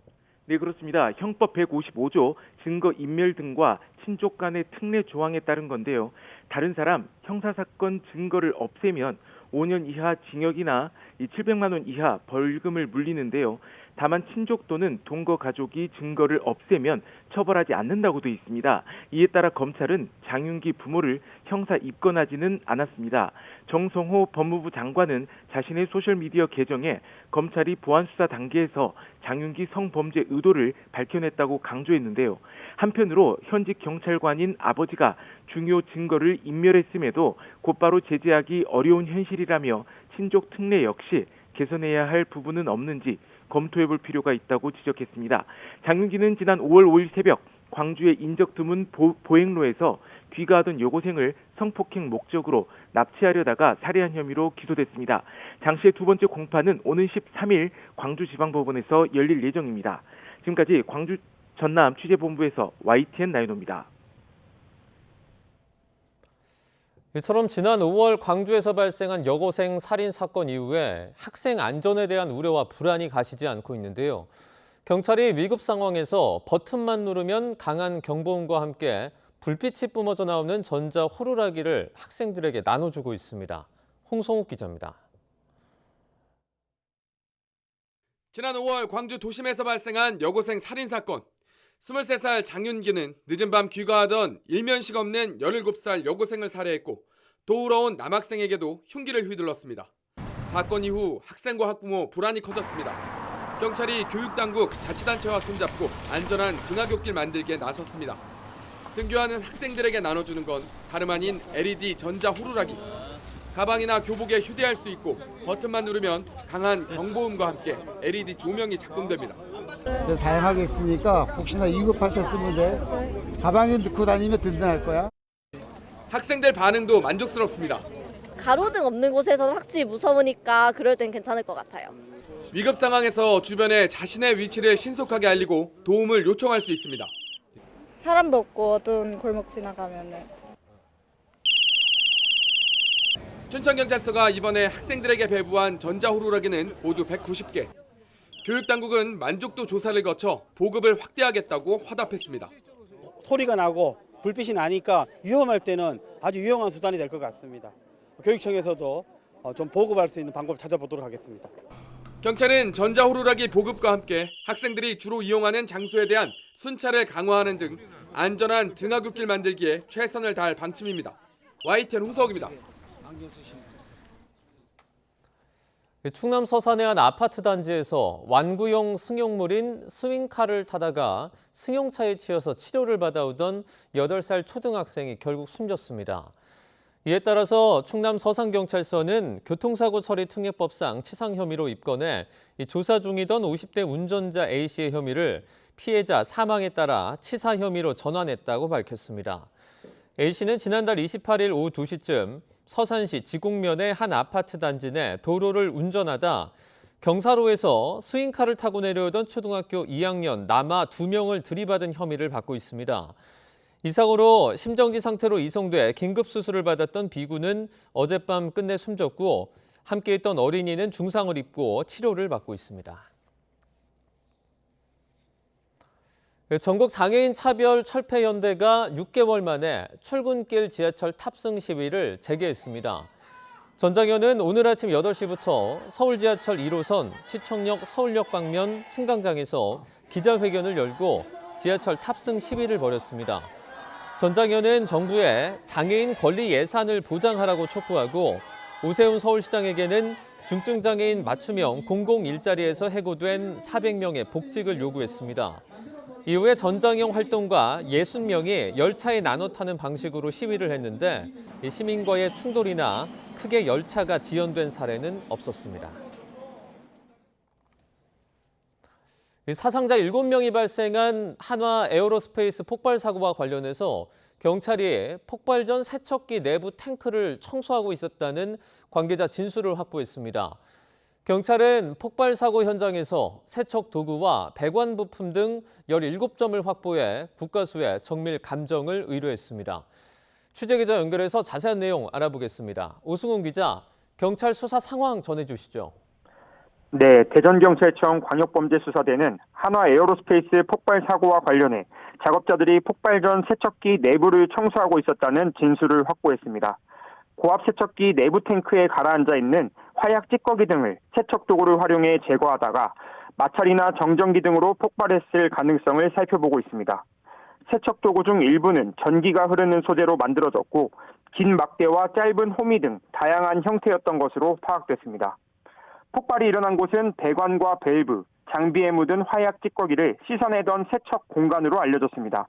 네, 그렇습니다. 형법 155조 증거인멸 등과 친족 간의 특례 조항에 따른 건데요. 다른 사람 형사사건 증거를 없애면 5년 이하 징역이나 700만 원 이하 벌금을 물리는데요. 다만 친족 또는 동거 가족이 증거를 없애면 처벌하지 않는다고 되어 있습니다. 이에 따라 검찰은 장윤기 부모를 형사 입건하지는 않았습니다. 정성호 법무부 장관은 자신의 소셜미디어 계정에 검찰이 보안수사 단계에서 장윤기 성범죄 의도를 밝혀냈다고 강조했는데요. 한편으로 현직 경찰관인 아버지가 중요 증거를 인멸했음에도 곧바로 제재하기 어려운 현실이라며 친족 특례 역시 개선해야 할 부분은 없는지 검토해볼 필요가 있다고 지적했습니다. 장윤기는 지난 5월 5일 새벽 광주의 인적드문 보행로에서 귀가하던 여고생을 성폭행 목적으로 납치하려다가 살해한 혐의로 기소됐습니다. 장 씨의 두 번째 공판은 오는 13일 광주지방법원에서 열릴 예정입니다. 지금까지 광주 전남 취재본부에서 YTN 나인호입니다. 이처럼 지난 5월 광주에서 발생한 여고생 살인 사건 이후에 학생 안전에 대한 우려와 불안이 가시지 않고 있는데요. 경찰이 위급 상황에서 버튼만 누르면 강한 경보음과 함께 불빛이 뿜어져 나오는 전자 호루라기를 학생들에게 나눠주고 있습니다. 홍성욱 기자입니다. 지난 5월 광주 도심에서 발생한 여고생 살인 사건. 23살 장윤기는 늦은 밤 귀가하던 일면식 없는 17살 여고생을 살해했고 도우러 온 남학생에게도 흉기를 휘둘렀습니다. 사건 이후 학생과 학부모 불안이 커졌습니다. 경찰이 교육당국, 자치단체와 손잡고 안전한 등하굣길 만들기에 나섰습니다. 등교하는 학생들에게 나눠주는 건 다름 아닌 LED 전자 호루라기. 가방이나 교복에 휴대할 수 있고 버튼만 누르면 강한 경보음과 함께 LED 조명이 작동됩니다. 다양하게 있으니까 혹시나 위급할 때 쓰면 돼. 가방에 넣고 다니면 든든할 거야. 학생들 반응도 만족스럽습니다. 가로등 없는 곳에서는 확실히 무서우니까 그럴 땐 괜찮을 것 같아요. 위급 상황에서 주변에 자신의 위치를 신속하게 알리고 도움을 요청할 수 있습니다. 사람도 없고 어두운 골목 지나가면은. 춘천경찰서가 이번에 학생들에게 배부한 전자호루라기는 모두 190개. 교육당국은 만족도 조사를 거쳐 보급을 확대하겠다고 화답했습니다. 소리가 나고 불빛이 나니까 위험할 때는 아주 유용한 수단이 될 것 같습니다. 교육청에서도 좀 보급할 수 있는 방법을 찾아보도록 하겠습니다. 경찰은 전자호루라기 보급과 함께 학생들이 주로 이용하는 장소에 대한 순찰을 강화하는 등 안전한 등하굣길 만들기에 최선을 다할 방침입니다. YTN 홍석입니다. 충남 서산의 한 아파트 단지에서 완구용 승용물인 스윙카를 타다가 승용차에 치여서 치료를 받아오던 8살 초등학생이 결국 숨졌습니다. 이에 따라서 충남 서산경찰서는 교통사고 처리 특례법상 치상 혐의로 입건해 조사 중이던 50대 운전자 A씨의 혐의를 피해자 사망에 따라 치사 혐의로 전환했다고 밝혔습니다. A씨는 지난달 28일 오후 2시쯤 서산시 지곡면의 한 아파트 단지 내 도로를 운전하다 경사로에서 스윙카를 타고 내려오던 초등학교 2학년 남아 2명을 들이받은 혐의를 받고 있습니다. 이 사고로 심정지 상태로 이송돼 긴급수술을 받았던 B군은 어젯밤 끝내 숨졌고 함께 있던 어린이는 중상을 입고 치료를 받고 있습니다. 전국 장애인 차별 철폐연대가 6개월 만에 출근길 지하철 탑승 시위를 재개했습니다. 전장현은 오늘 아침 8시부터 서울 지하철 1호선 시청역 서울역 방면 승강장에서 기자회견을 열고 지하철 탑승 시위를 벌였습니다. 전장현은 정부에 장애인 권리 예산을 보장하라고 촉구하고 오세훈 서울시장에게는 중증장애인 맞춤형 공공 일자리에서 해고된 400명의 복직을 요구했습니다. 이후에 전장형 활동가 60명이 열차에 나눠 타는 방식으로 시위를 했는데 시민과의 충돌이나 크게 열차가 지연된 사례는 없었습니다. 사상자 7명이 발생한 한화 에어로스페이스 폭발 사고와 관련해서 경찰이 폭발 전 세척기 내부 탱크를 청소하고 있었다는 관계자 진술을 확보했습니다. 경찰은 폭발 사고 현장에서 세척 도구와 배관 부품 등 17점을 확보해 국가수에 정밀 감정을 의뢰했습니다. 취재기자 연결해서 자세한 내용 알아보겠습니다. 오승훈 기자, 경찰 수사 상황 전해주시죠. 네, 대전경찰청 광역범죄수사대는 한화 에어로스페이스 폭발 사고와 관련해 작업자들이 폭발 전 세척기 내부를 청소하고 있었다는 진술을 확보했습니다. 고압 세척기 내부 탱크에 가라앉아 있는 화약 찌꺼기 등을 세척 도구를 활용해 제거하다가 마찰이나 정전기 등으로 폭발했을 가능성을 살펴보고 있습니다. 세척 도구 중 일부는 전기가 흐르는 소재로 만들어졌고 긴 막대와 짧은 호미 등 다양한 형태였던 것으로 파악됐습니다. 폭발이 일어난 곳은 배관과 밸브, 장비에 묻은 화약 찌꺼기를 씻어내던 세척 공간으로 알려졌습니다.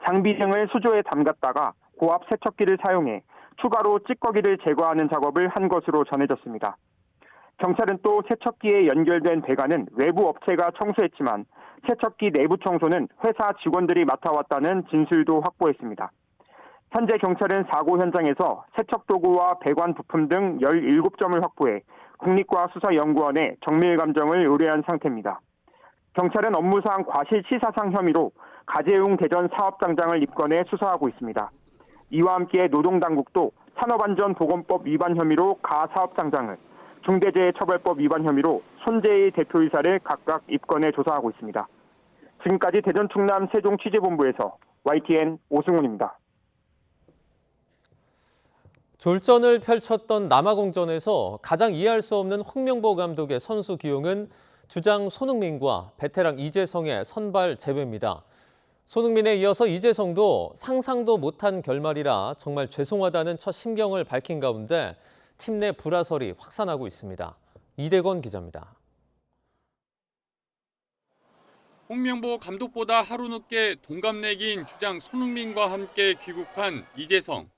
장비 등을 수조에 담갔다가 고압 세척기를 사용해 추가로 찌꺼기를 제거하는 작업을 한 것으로 전해졌습니다. 경찰은 또 세척기에 연결된 배관은 외부 업체가 청소했지만 세척기 내부 청소는 회사 직원들이 맡아왔다는 진술도 확보했습니다. 현재 경찰은 사고 현장에서 세척 도구와 배관 부품 등 17점을 확보해 국립과수사연구원에 정밀감정을 의뢰한 상태입니다. 경찰은 업무상 과실치사상 혐의로 가재웅 대전 사업장장을 입건해 수사하고 있습니다. 이와 함께 노동당국도 산업안전보건법 위반 혐의로 가 사업장장을, 중대재해처벌법 위반 혐의로 손재희 대표이사를 각각 입건해 조사하고 있습니다. 지금까지 대전 충남 세종 취재본부에서 YTN 오승훈입니다. 졸전을 펼쳤던 남아공전에서 가장 이해할 수 없는 홍명보 감독의 선수 기용은 주장 손흥민과 베테랑 이재성의 선발 제외입니다. 손흥민에 이어서 이재성도 상상도 못한 결말이라 정말 죄송하다는 첫 심경을 밝힌 가운데 팀 내 불화설이 확산하고 있습니다. 이대건 기자입니다. 홍명보 감독보다 하루 늦게 동갑내기인 주장 손흥민과 함께 귀국한 이재성.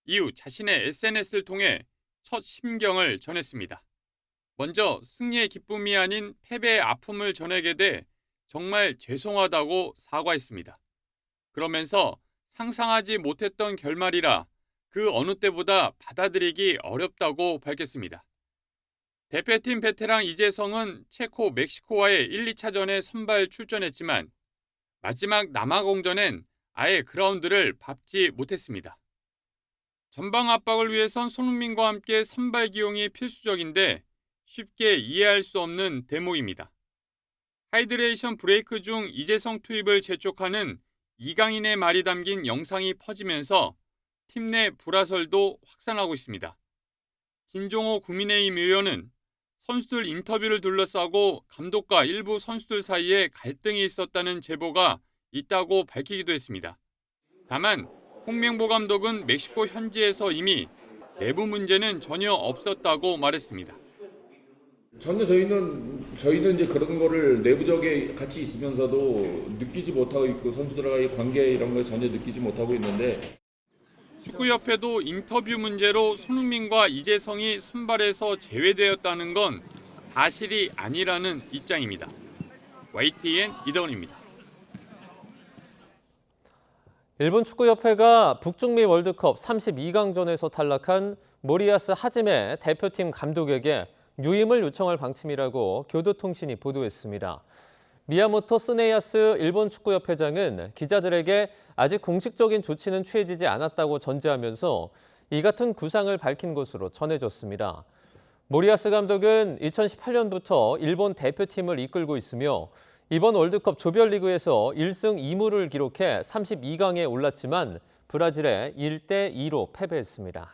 이후 자신의 SNS를 통해 첫 심경을 전했습니다. 먼저 승리의 기쁨이 아닌 패배의 아픔을 전하게 돼 정말 죄송하다고 사과했습니다. 그러면서 상상하지 못했던 결말이라 그 어느 때보다 받아들이기 어렵다고 밝혔습니다. 대표팀 베테랑 이재성은 체코 멕시코와의 1, 2차전에 선발 출전했지만 마지막 남아공전엔 아예 그라운드를 밟지 못했습니다. 전방 압박을 위해선 손흥민과 함께 선발 기용이 필수적인데 쉽게 이해할 수 없는 대목입니다. 하이드레이션 브레이크 중 이재성 투입을 재촉하는 이강인의 말이 담긴 영상이 퍼지면서 팀 내 불화설도 확산하고 있습니다. 진종호 국민의힘 의원은 선수들 인터뷰를 둘러싸고 감독과 일부 선수들 사이에 갈등이 있었다는 제보가 있다고 밝히기도 했습니다. 다만 홍명보 감독은 멕시코 현지에서 이미 내부 문제는 전혀 없었다고 말했습니다. 전혀 저희는 이제 그런 거를 내부적에 같이 있으면서도 느끼지 못하고 있고 선수들과의 관계 이런 걸 전혀 느끼지 못하고 있는데 축구협회도 인터뷰 문제로 손흥민과 이재성이 선발에서 제외되었다는 건 사실이 아니라는 입장입니다. YTN 이대건입니다. 일본 축구협회가 북중미 월드컵 32강전에서 탈락한 모리야스 하지메 대표팀 감독에게 유임을 요청할 방침이라고 교도통신이 보도했습니다. 미야모토 스네야스 일본 축구협회장은 기자들에게 아직 공식적인 조치는 취해지지 않았다고 전제하면서 이 같은 구상을 밝힌 것으로 전해졌습니다. 모리야스 감독은 2018년부터 일본 대표팀을 이끌고 있으며 이번 월드컵 조별리그에서 1승 2무를 기록해 32강에 올랐지만 브라질에 1대2로 패배했습니다.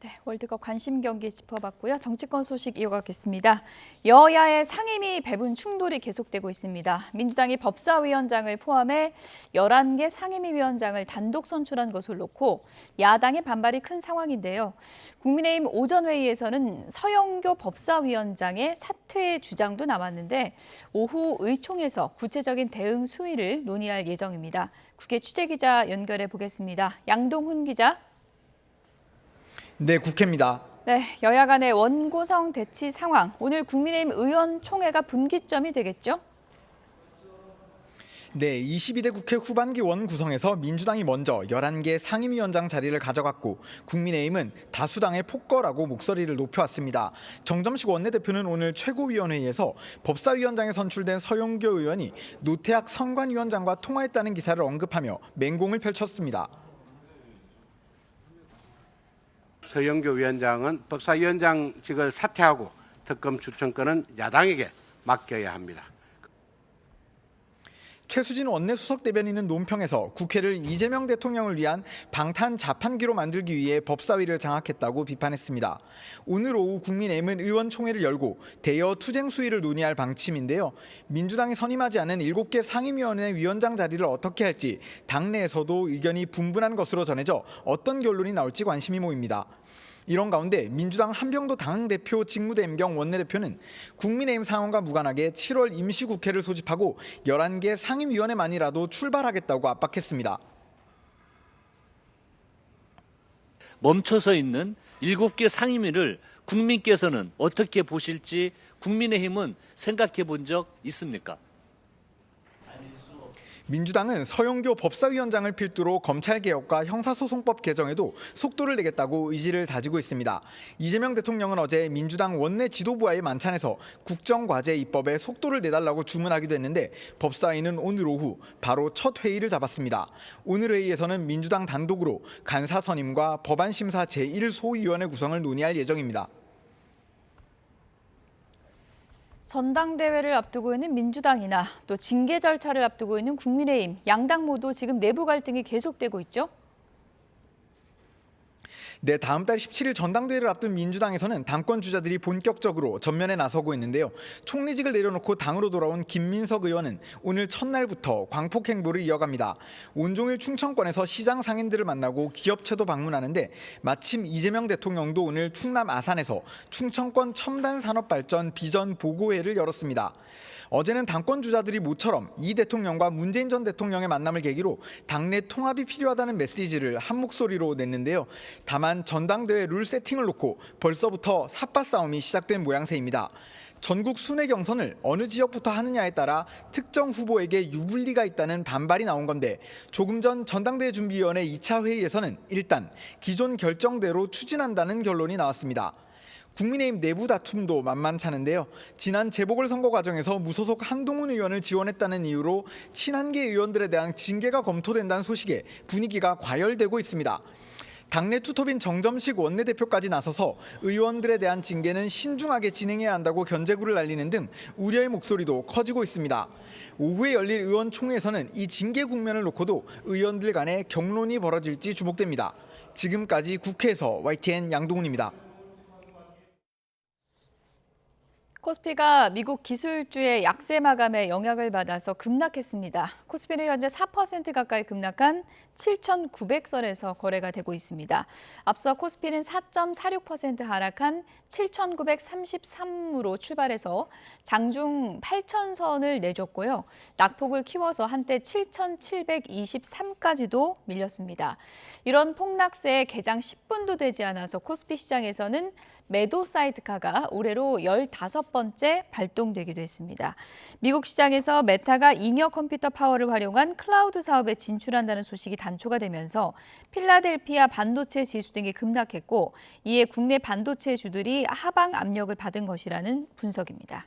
네, 월드컵 관심 경기 짚어봤고요. 정치권 소식 이어가겠습니다. 여야의 상임위 배분 충돌이 계속되고 있습니다. 민주당이 법사위원장을 포함해 11개 상임위 위원장을 단독 선출한 것을 놓고 야당의 반발이 큰 상황인데요. 국민의힘 오전 회의에서는 서영교 법사위원장의 사퇴 주장도 나왔는데 오후 의총에서 구체적인 대응 수위를 논의할 예정입니다. 국회 취재기자 연결해 보겠습니다. 양동훈 기자. 네, 국회입니다. 네, 여야 간의 원구성 대치 상황. 오늘 국민의힘 의원총회가 분기점이 되겠죠? 네, 22대 국회 후반기 원 구성에서 민주당이 먼저 11개 상임위원장 자리를 가져갔고 국민의힘은 다수당의 폭거라고 목소리를 높여왔습니다. 정점식 원내대표는 오늘 최고위원회의에서 법사위원장에 선출된 서영교 의원이 노태학 선관위원장과 통화했다는 기사를 언급하며 맹공을 펼쳤습니다. 서영교 위원장은 법사위원장직을 사퇴하고 특검 추천권은 야당에게 맡겨야 합니다. 최수진 원내수석 대변인은 논평에서 국회를 이재명 대통령을 위한 방탄 자판기로 만들기 위해 법사위를 장악했다고 비판했습니다. 오늘 오후 국민의힘은 의원총회를 열고 대여 투쟁 수위를 논의할 방침인데요. 민주당이 선임하지 않은 7개 상임위원회 위원장 자리를 어떻게 할지 당내에서도 의견이 분분한 것으로 전해져 어떤 결론이 나올지 관심이 모입니다. 이런 가운데 민주당 한병도 당대표 직무대행경 원내대표는 국민의힘 상황과 무관하게 7월 임시국회를 소집하고 11개 상임위원회만이라도 출발하겠다고 압박했습니다. 멈춰서 있는 7개 상임위를 국민께서는 어떻게 보실지 국민의힘은 생각해 본 적 있습니까? 민주당은 서영교 법사위원장을 필두로 검찰개혁과 형사소송법 개정에도 속도를 내겠다고 의지를 다지고 있습니다. 이재명 대통령은 어제 민주당 원내 지도부와의 만찬에서 국정과제 입법에 속도를 내달라고 주문하기도 했는데 법사위는 오늘 오후 바로 첫 회의를 잡았습니다. 오늘 회의에서는 민주당 단독으로 간사 선임과 법안심사 제1소위원회 구성을 논의할 예정입니다. 전당대회를 앞두고 있는 민주당이나 또 징계 절차를 앞두고 있는 국민의힘, 양당 모두 지금 내부 갈등이 계속되고 있죠? 네, 다음 달 17일 전당대회를 앞둔 민주당에서는 당권 주자들이 본격적으로 전면에 나서고 있는데요. 총리직을 내려놓고 당으로 돌아온 김민석 의원은 오늘 첫날부터 광폭 행보를 이어갑니다. 온종일 충청권에서 시장 상인들을 만나고 기업체도 방문하는데 마침 이재명 대통령도 오늘 충남 아산에서 충청권 첨단 산업 발전 비전 보고회를 열었습니다. 어제는 당권 주자들이 모처럼 이 대통령과 문재인 전 대통령의 만남을 계기로 당내 통합이 필요하다는 메시지를 한 목소리로 냈는데요. 다만 전당대회 룰 세팅을 놓고 벌써부터 삿바 싸움이 시작된 모양새입니다. 전국 순회 경선을 어느 지역부터 하느냐에 따라 특정 후보에게 유불리가 있다는 반발이 나온 건데 조금 전 전당대회 준비위원회 2차 회의에서는 일단 기존 결정대로 추진한다는 결론이 나왔습니다. 국민의힘 내부 다툼도 만만찮은데요. 지난 재보궐선거 과정에서 무소속 한동훈 의원을 지원했다는 이유로 친한계 의원들에 대한 징계가 검토된다는 소식에 분위기가 과열되고 있습니다. 당내 투톱인 정점식 원내대표까지 나서서 의원들에 대한 징계는 신중하게 진행해야 한다고 견제구를 날리는 등 우려의 목소리도 커지고 있습니다. 오후에 열릴 의원총회에서는 이 징계 국면을 놓고도 의원들 간의 격론이 벌어질지 주목됩니다. 지금까지 국회에서 YTN 양동훈입니다. 코스피가 미국 기술주의 약세 마감에 영향을 받아서 급락했습니다. 코스피는 현재 4% 가까이 급락한 7,900선에서 거래가 되고 있습니다. 앞서 코스피는 4.46% 하락한 7,933으로 출발해서 장중 8,000선을 내줬고요. 낙폭을 키워서 한때 7,723까지도 밀렸습니다. 이런 폭락세에 개장 10분도 되지 않아서 코스피 시장에서는 매도 사이드카가 올해로 15번째 발동되기도 했습니다. 미국 시장에서 메타가 잉여 컴퓨터 파워를 활용한 클라우드 사업에 진출한다는 소식이 단초가 되면서 필라델피아 반도체 지수 등이 급락했고 이에 국내 반도체 주들이 하방 압력을 받은 것이라는 분석입니다.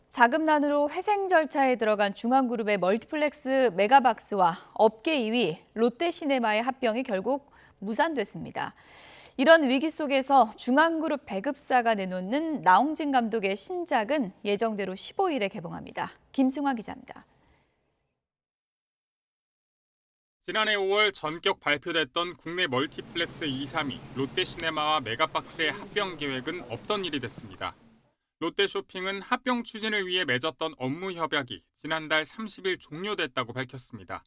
자금난으로 회생 절차에 들어간 중앙그룹의 멀티플렉스 메가박스와 업계 2위 롯데시네마의 합병이 결국 무산됐습니다. 이런 위기 속에서 중앙그룹 배급사가 내놓는 나홍진 감독의 신작은 예정대로 15일에 개봉합니다. 김승화 기자입니다. 지난해 5월 전격 발표됐던 국내 멀티플렉스 2, 3위 롯데시네마와 메가박스의 합병 계획은 없던 일이 됐습니다. 롯데쇼핑은 합병 추진을 위해 맺었던 업무 협약이 지난달 30일 종료됐다고 밝혔습니다.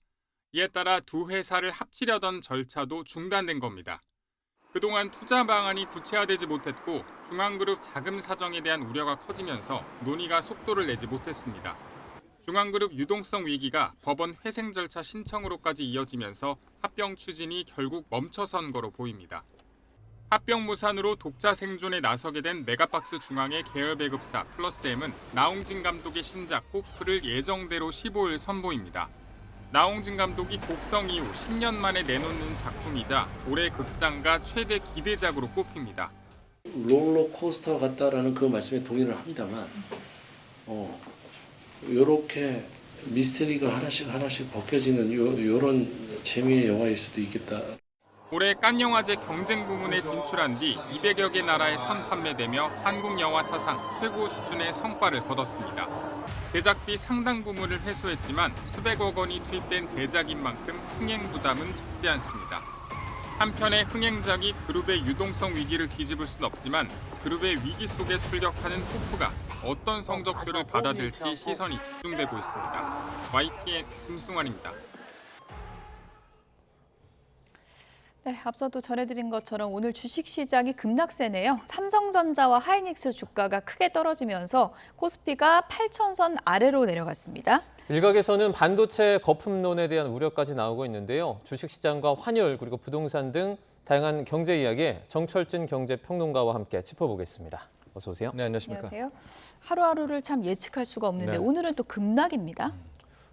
이에 따라 두 회사를 합치려던 절차도 중단된 겁니다. 그동안 투자 방안이 구체화되지 못했고 중앙그룹 자금 사정에 대한 우려가 커지면서 논의가 속도를 내지 못했습니다. 중앙그룹 유동성 위기가 법원 회생 절차 신청으로까지 이어지면서 합병 추진이 결국 멈춰선 거로 보입니다. 합병무산으로 독자 생존에 나서게 된 메가박스 중앙의 계열 배급사 플러스엠은 나홍진 감독의 신작 호프를 예정대로 15일 선보입니다. 나홍진 감독이 곡성 이후 10년 만에 내놓는 작품이자 올해 극장가 최대 기대작으로 꼽힙니다. 롤러코스터 같다라는 그 말씀에 동의를 합니다만 이렇게 미스테리가 하나씩 벗겨지는 요런 재미의 영화일 수도 있겠다. 올해 칸 영화제 경쟁 부문에 진출한 뒤 200여 개 나라에 선판매되며 한국 영화 사상 최고 수준의 성과를 거뒀습니다. 제작비 상당 부분을 회수했지만 수백억 원이 투입된 대작인 만큼 흥행 부담은 적지 않습니다. 한편의 흥행작이 그룹의 유동성 위기를 뒤집을 순 없지만 그룹의 위기 속에 출격하는 호프가 어떤 성적들을 받아들일지 시선이 집중되고 있습니다. YTN 김승환입니다. 네, 앞서도 전해드린 것처럼 오늘 주식시장이 급락세네요. 삼성전자와 하이닉스 주가가 크게 떨어지면서 코스피가 8,000선 아래로 내려갔습니다. 일각에서는 반도체 거품론에 대한 우려까지 나오고 있는데요. 주식시장과 환율 그리고 부동산 등 다양한 경제 이야기 정철진 경제평론가와 함께 짚어보겠습니다. 어서 오세요. 네, 안녕하십니까. 안녕하세요. 하루하루를 참 예측할 수가 없는데 네. 오늘은 또 급락입니다.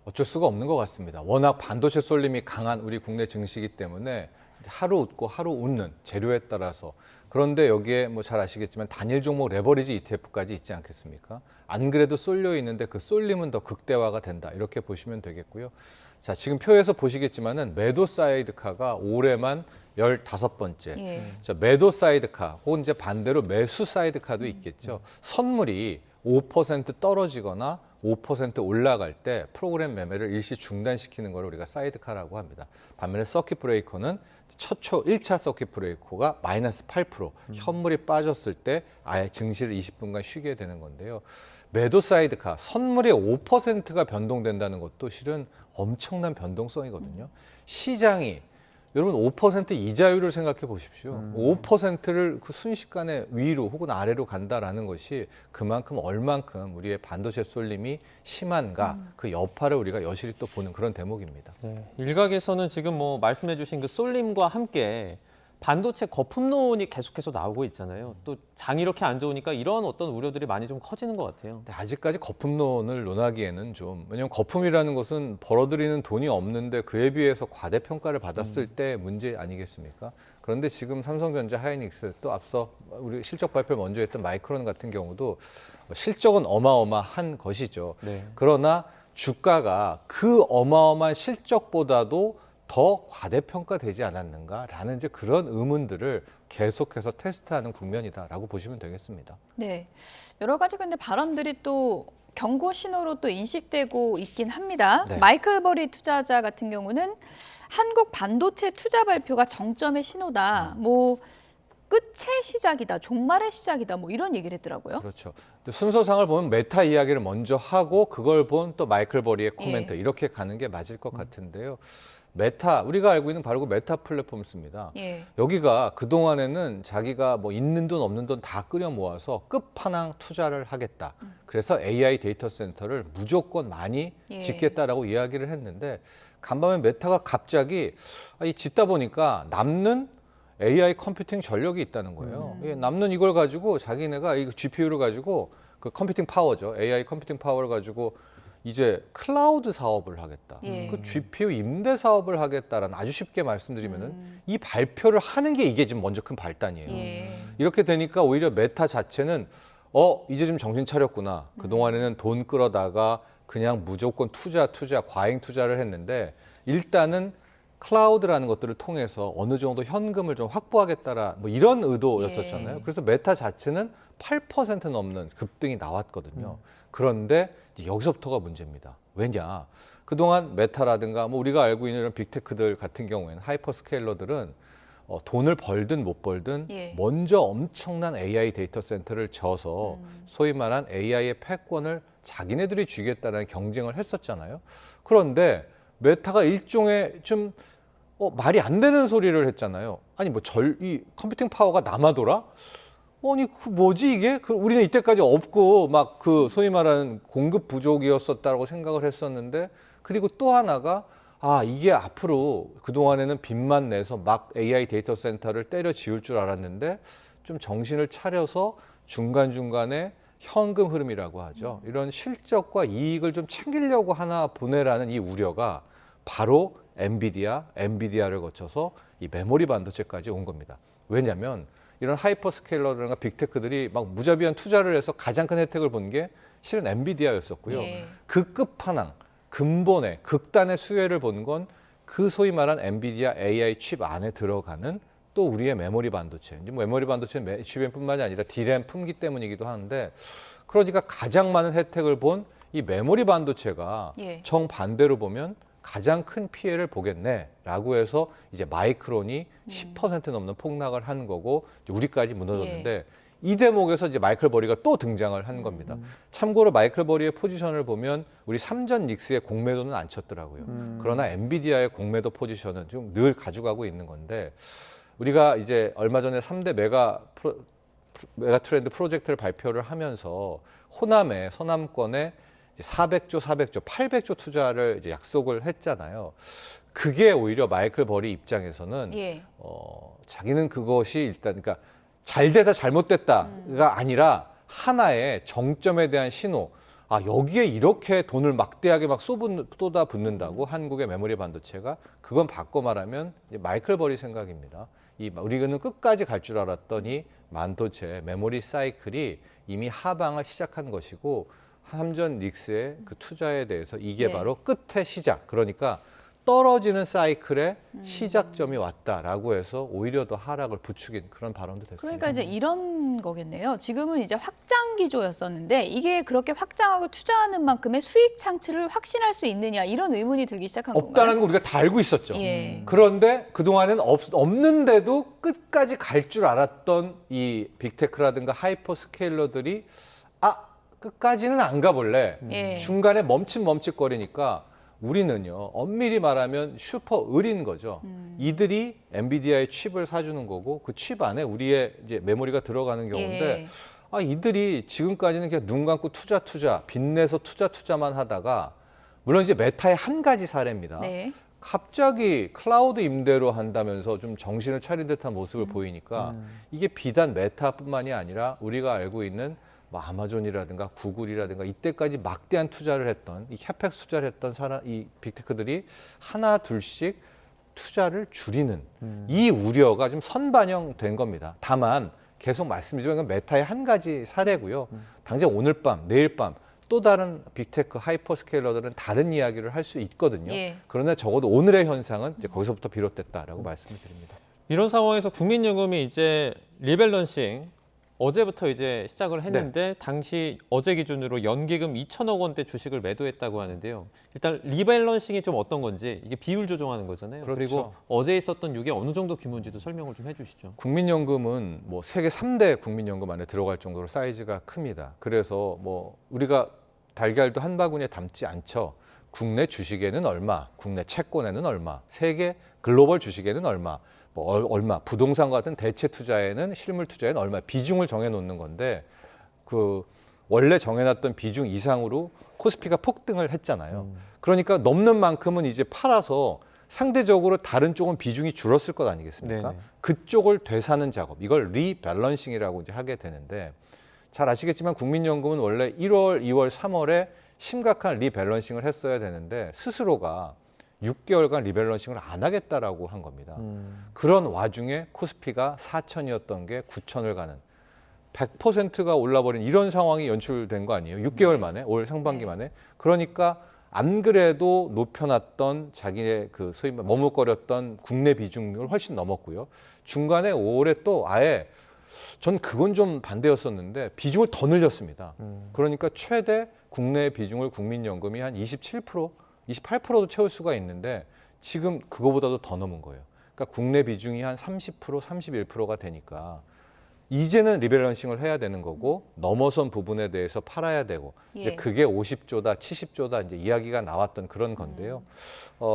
어쩔 수가 없는 것 같습니다. 워낙 반도체 쏠림이 강한 우리 국내 증시이기 때문에 하루 웃고 하루 웃는 재료에 따라서 그런데 여기에 뭐 잘 아시겠지만 단일 종목 레버리지 ETF까지 있지 않겠습니까? 안 그래도 쏠려 있는데 그 쏠림은 더 극대화가 된다 이렇게 보시면 되겠고요. 자, 지금 표에서 보시겠지만은 매도 사이드카가 올해만 15번째. 자, 매도 사이드카 혹은 이제 반대로 매수 사이드카도 있겠죠. 선물이 5% 떨어지거나 5% 올라갈 때 프로그램 매매를 일시 중단시키는 걸 우리가 사이드카라고 합니다. 반면에 서킷 브레이커는 첫초 1차 서킷 브레이커가 마이너스 8%, 현물이 빠졌을 때 아예 증시를 20분간 쉬게 되는 건데요. 매도 사이드카, 선물의 5%가 변동된다는 것도 실은 엄청난 변동성이거든요. 시장이 여러분 5% 이자율을 생각해 보십시오. 5%를 그 순식간에 위로 혹은 아래로 간다라는 것이 그만큼 얼만큼 우리의 반도체 쏠림이 심한가 그 여파를 우리가 여실히 또 보는 그런 대목입니다. 네, 일각에서는 지금 뭐 말씀해 주신 그 쏠림과 함께 반도체 거품론이 계속해서 나오고 있잖아요. 또 장이 이렇게 안 좋으니까 이런 어떤 우려들이 많이 좀 커지는 것 같아요. 네, 아직까지 거품론을 논하기에는 좀 왜냐하면 거품이라는 것은 벌어들이는 돈이 없는데 그에 비해서 과대평가를 받았을 때 문제 아니겠습니까? 그런데 지금 삼성전자, 하이닉스 또 앞서 우리 실적 발표 먼저 했던 마이크론 같은 경우도 실적은 어마어마한 것이죠. 네. 그러나 주가가 그 어마어마한 실적보다도 더 과대평가되지 않았는가라는 이제 그런 의문들을 계속해서 테스트하는 국면이다라고 보시면 되겠습니다. 네, 여러 가지 근데 발언들이 또 경고 신호로 또 인식되고 있긴 합니다. 네. 마이클 버리 투자자 같은 경우는 한국 반도체 투자 발표가 정점의 신호다. 뭐 끝의 시작이다, 종말의 시작이다, 뭐 이런 얘기를 했더라고요. 그렇죠. 순서상을 보면 메타 이야기를 먼저 하고 그걸 본 또 마이클 버리의 코멘트 이렇게 가는 게 맞을 것 같은데요. 메타, 우리가 알고 있는 바로 그 메타 플랫폼스입니다. 여기가 그동안에는 자기가 뭐 있는 돈 없는 돈 다 끌어 모아서 끝판왕 투자를 하겠다. 그래서 AI 데이터 센터를 무조건 많이 짓겠다라고 이야기를 했는데 간밤에 메타가 갑자기 짓다 보니까 남는 AI 컴퓨팅 전력이 있다는 거예요. 남는 이걸 가지고 자기네가 이 GPU를 가지고 그 컴퓨팅 파워죠. AI 컴퓨팅 파워를 가지고 이제 클라우드 사업을 하겠다. 그 GPU 임대 사업을 하겠다라는 아주 쉽게 말씀드리면은 이 발표를 하는 게 이게 지금 먼저 큰 발단이에요. 이렇게 되니까 오히려 메타 자체는 이제 좀 정신 차렸구나. 그동안에는 돈 끌어다가 그냥 무조건 투자, 과잉 투자를 했는데 일단은 클라우드라는 것들을 통해서 어느 정도 현금을 좀 확보하겠다라 뭐 이런 의도였었잖아요. 그래서 메타 자체는 8% 넘는 급등이 나왔거든요. 그런데 이제 여기서부터가 문제입니다. 왜냐? 그동안 메타라든가 뭐 우리가 알고 있는 이런 빅테크들 같은 경우에는 하이퍼스케일러들은 돈을 벌든 못 벌든 먼저 엄청난 AI 데이터 센터를 져서 소위 말한 AI의 패권을 자기네들이 쥐겠다는 경쟁을 했었잖아요. 그런데 메타가 일종의 좀 말이 안 되는 소리를 했잖아요. 아니 뭐 이 컴퓨팅 파워가 남아돌아? 아니 그 뭐지 이게? 우리는 이때까지 없고 막 그 소위 말하는 공급 부족이었었다고 생각을 했었는데 그리고 또 하나가 이게 앞으로 그동안에는 빚만 내서 막 AI 데이터 센터를 때려 지을 줄 알았는데 좀 정신을 차려서 중간중간에 현금 흐름이라고 하죠. 이런 실적과 이익을 좀 챙기려고 하나 보내라는 이 우려가 바로 엔비디아를 거쳐서 이 메모리 반도체까지 온 겁니다. 왜냐하면 이런 하이퍼스케일러라든가 빅테크들이 막 무자비한 투자를 해서 가장 큰 혜택을 본 게 실은 엔비디아였었고요. 그 끝판왕, 근본의 극단의 수혜를 본 건 그 소위 말한 엔비디아 AI 칩 안에 들어가는 또 우리의 메모리 반도체. 이제 메모리 반도체는 HBM뿐만이 아니라 D램 품기 때문이기도 하는데, 그러니까 가장 많은 혜택을 본 이 메모리 반도체가 정반대로 보면 가장 큰 피해를 보겠네라고 해서 이제 마이크론이 10% 넘는 폭락을 한 거고 우리까지 무너졌는데, 이 대목에서 이제 마이클 버리가 또 등장을 한 겁니다. 참고로 마이클 버리의 포지션을 보면 우리 삼전 닉스의 공매도는 안 쳤더라고요. 그러나 엔비디아의 공매도 포지션은 좀 늘 가져가고 있는 건데, 우리가 이제 얼마 전에 3대 메가 트렌드 프로젝트를 발표를 하면서 호남에 서남권에 400조, 800조 투자를 이제 약속을 했잖아요. 그게 오히려 마이클 버리 입장에서는 자기는 그것이 일단 그러니까 잘 되다 잘못됐다가 아니라 하나의 정점에 대한 신호. 여기에 이렇게 돈을 막대하게 막 쏟아붓는다고 한국의 메모리 반도체가, 그건 바꿔 말하면 이제 마이클 버리 생각입니다. 우리는 끝까지 갈 줄 알았더니 반도체 메모리 사이클이 이미 하방을 시작한 것이고, 삼전 닉스의 그 투자에 대해서 이게 바로 끝의 시작, 그러니까 떨어지는 사이클의 시작점이 왔다라고 해서 오히려 더 하락을 부추긴 그런 발언도 됐습니다. 그러니까 이제 이런 거겠네요. 지금은 이제 확장 기조였었는데 이게 그렇게 확장하고 투자하는 만큼의 수익 창출을 확신할 수 있느냐, 이런 의문이 들기 시작한 건가요? 없다는 거 우리가 다 알고 있었죠. 그런데 그동안은 없는데도 끝까지 갈 줄 알았던 이 빅테크라든가 하이퍼스케일러들이 끝까지는 안 가볼래. 중간에 멈칫거리니까 우리는요, 엄밀히 말하면 슈퍼 을인 거죠. 이들이 엔비디아의 칩을 사주는 거고, 그 칩 안에 우리의 이제 메모리가 들어가는 경우인데, 이들이 지금까지는 그냥 눈 감고 투자, 빚내서 투자만 하다가, 물론 이제 메타의 한 가지 사례입니다. 갑자기 클라우드 임대로 한다면서 좀 정신을 차린 듯한 모습을 보이니까 이게 비단 메타뿐만이 아니라 우리가 알고 있는 아마존이라든가 구글이라든가 이때까지 막대한 투자를 했던, 이 캐펙스 투자를 했던 이 빅테크들이 하나 둘씩 투자를 줄이는 이 우려가 좀 선반영된 겁니다. 다만 계속 말씀드리지만 메타의 한 가지 사례고요. 당장 오늘 밤, 내일 밤 또 다른 빅테크 하이퍼스케일러들은 다른 이야기를 할 수 있거든요. 그러나 적어도 오늘의 현상은 이제 거기서부터 비롯됐다라고 말씀을 드립니다. 이런 상황에서 국민연금이 이제 리밸런싱 어제부터 이제 시작을 했는데 당시 어제 기준으로 연기금 2천억 원대 주식을 매도했다고 하는데요. 일단 리밸런싱이 좀 어떤 건지, 이게 비율 조정하는 거잖아요. 그리고 어제 있었던 이게 어느 정도 규모인지도 설명을 좀 해주시죠. 국민연금은 세계 3대 국민연금 안에 들어갈 정도로 사이즈가 큽니다. 그래서 우리가 달걀도 한 바구니에 담지 않죠. 국내 주식에는 얼마, 국내 채권에는 얼마, 세계 글로벌 주식에는 얼마, 얼마, 부동산과 같은 대체 투자에는, 실물 투자에는 얼마, 비중을 정해놓는 건데, 원래 정해놨던 비중 이상으로 코스피가 폭등을 했잖아요. 그러니까 넘는 만큼은 이제 팔아서 상대적으로 다른 쪽은 비중이 줄었을 것 아니겠습니까? 그쪽을 되사는 작업, 이걸 리밸런싱이라고 이제 하게 되는데, 잘 아시겠지만 국민연금은 원래 1월, 2월, 3월에 심각한 리밸런싱을 했어야 되는데 스스로가 6개월간 리밸런싱을 안 하겠다라고 한 겁니다. 그런 와중에 코스피가 4천이었던 게 9천을 가는 100%가 올라버린 이런 상황이 연출된 거 아니에요? 6개월 만에, 올 상반기 만에. 그러니까 안 그래도 높여놨던 자기의 그 소위 머뭇거렸던 국내 비중을 훨씬 넘었고요. 중간에 5월에 또 아예 전 그건 좀 반대였었는데 비중을 더 늘렸습니다. 그러니까 최대 국내 비중을 국민연금이 한 27%, 28%도 채울 수가 있는데 지금 그거보다도 더 넘은 거예요. 그러니까 국내 비중이 한 30%, 31%가 되니까 이제는 리밸런싱을 해야 되는 거고 넘어선 부분에 대해서 팔아야 되고 이제 그게 50조다, 70조다 이제 이야기가 나왔던 그런 건데요.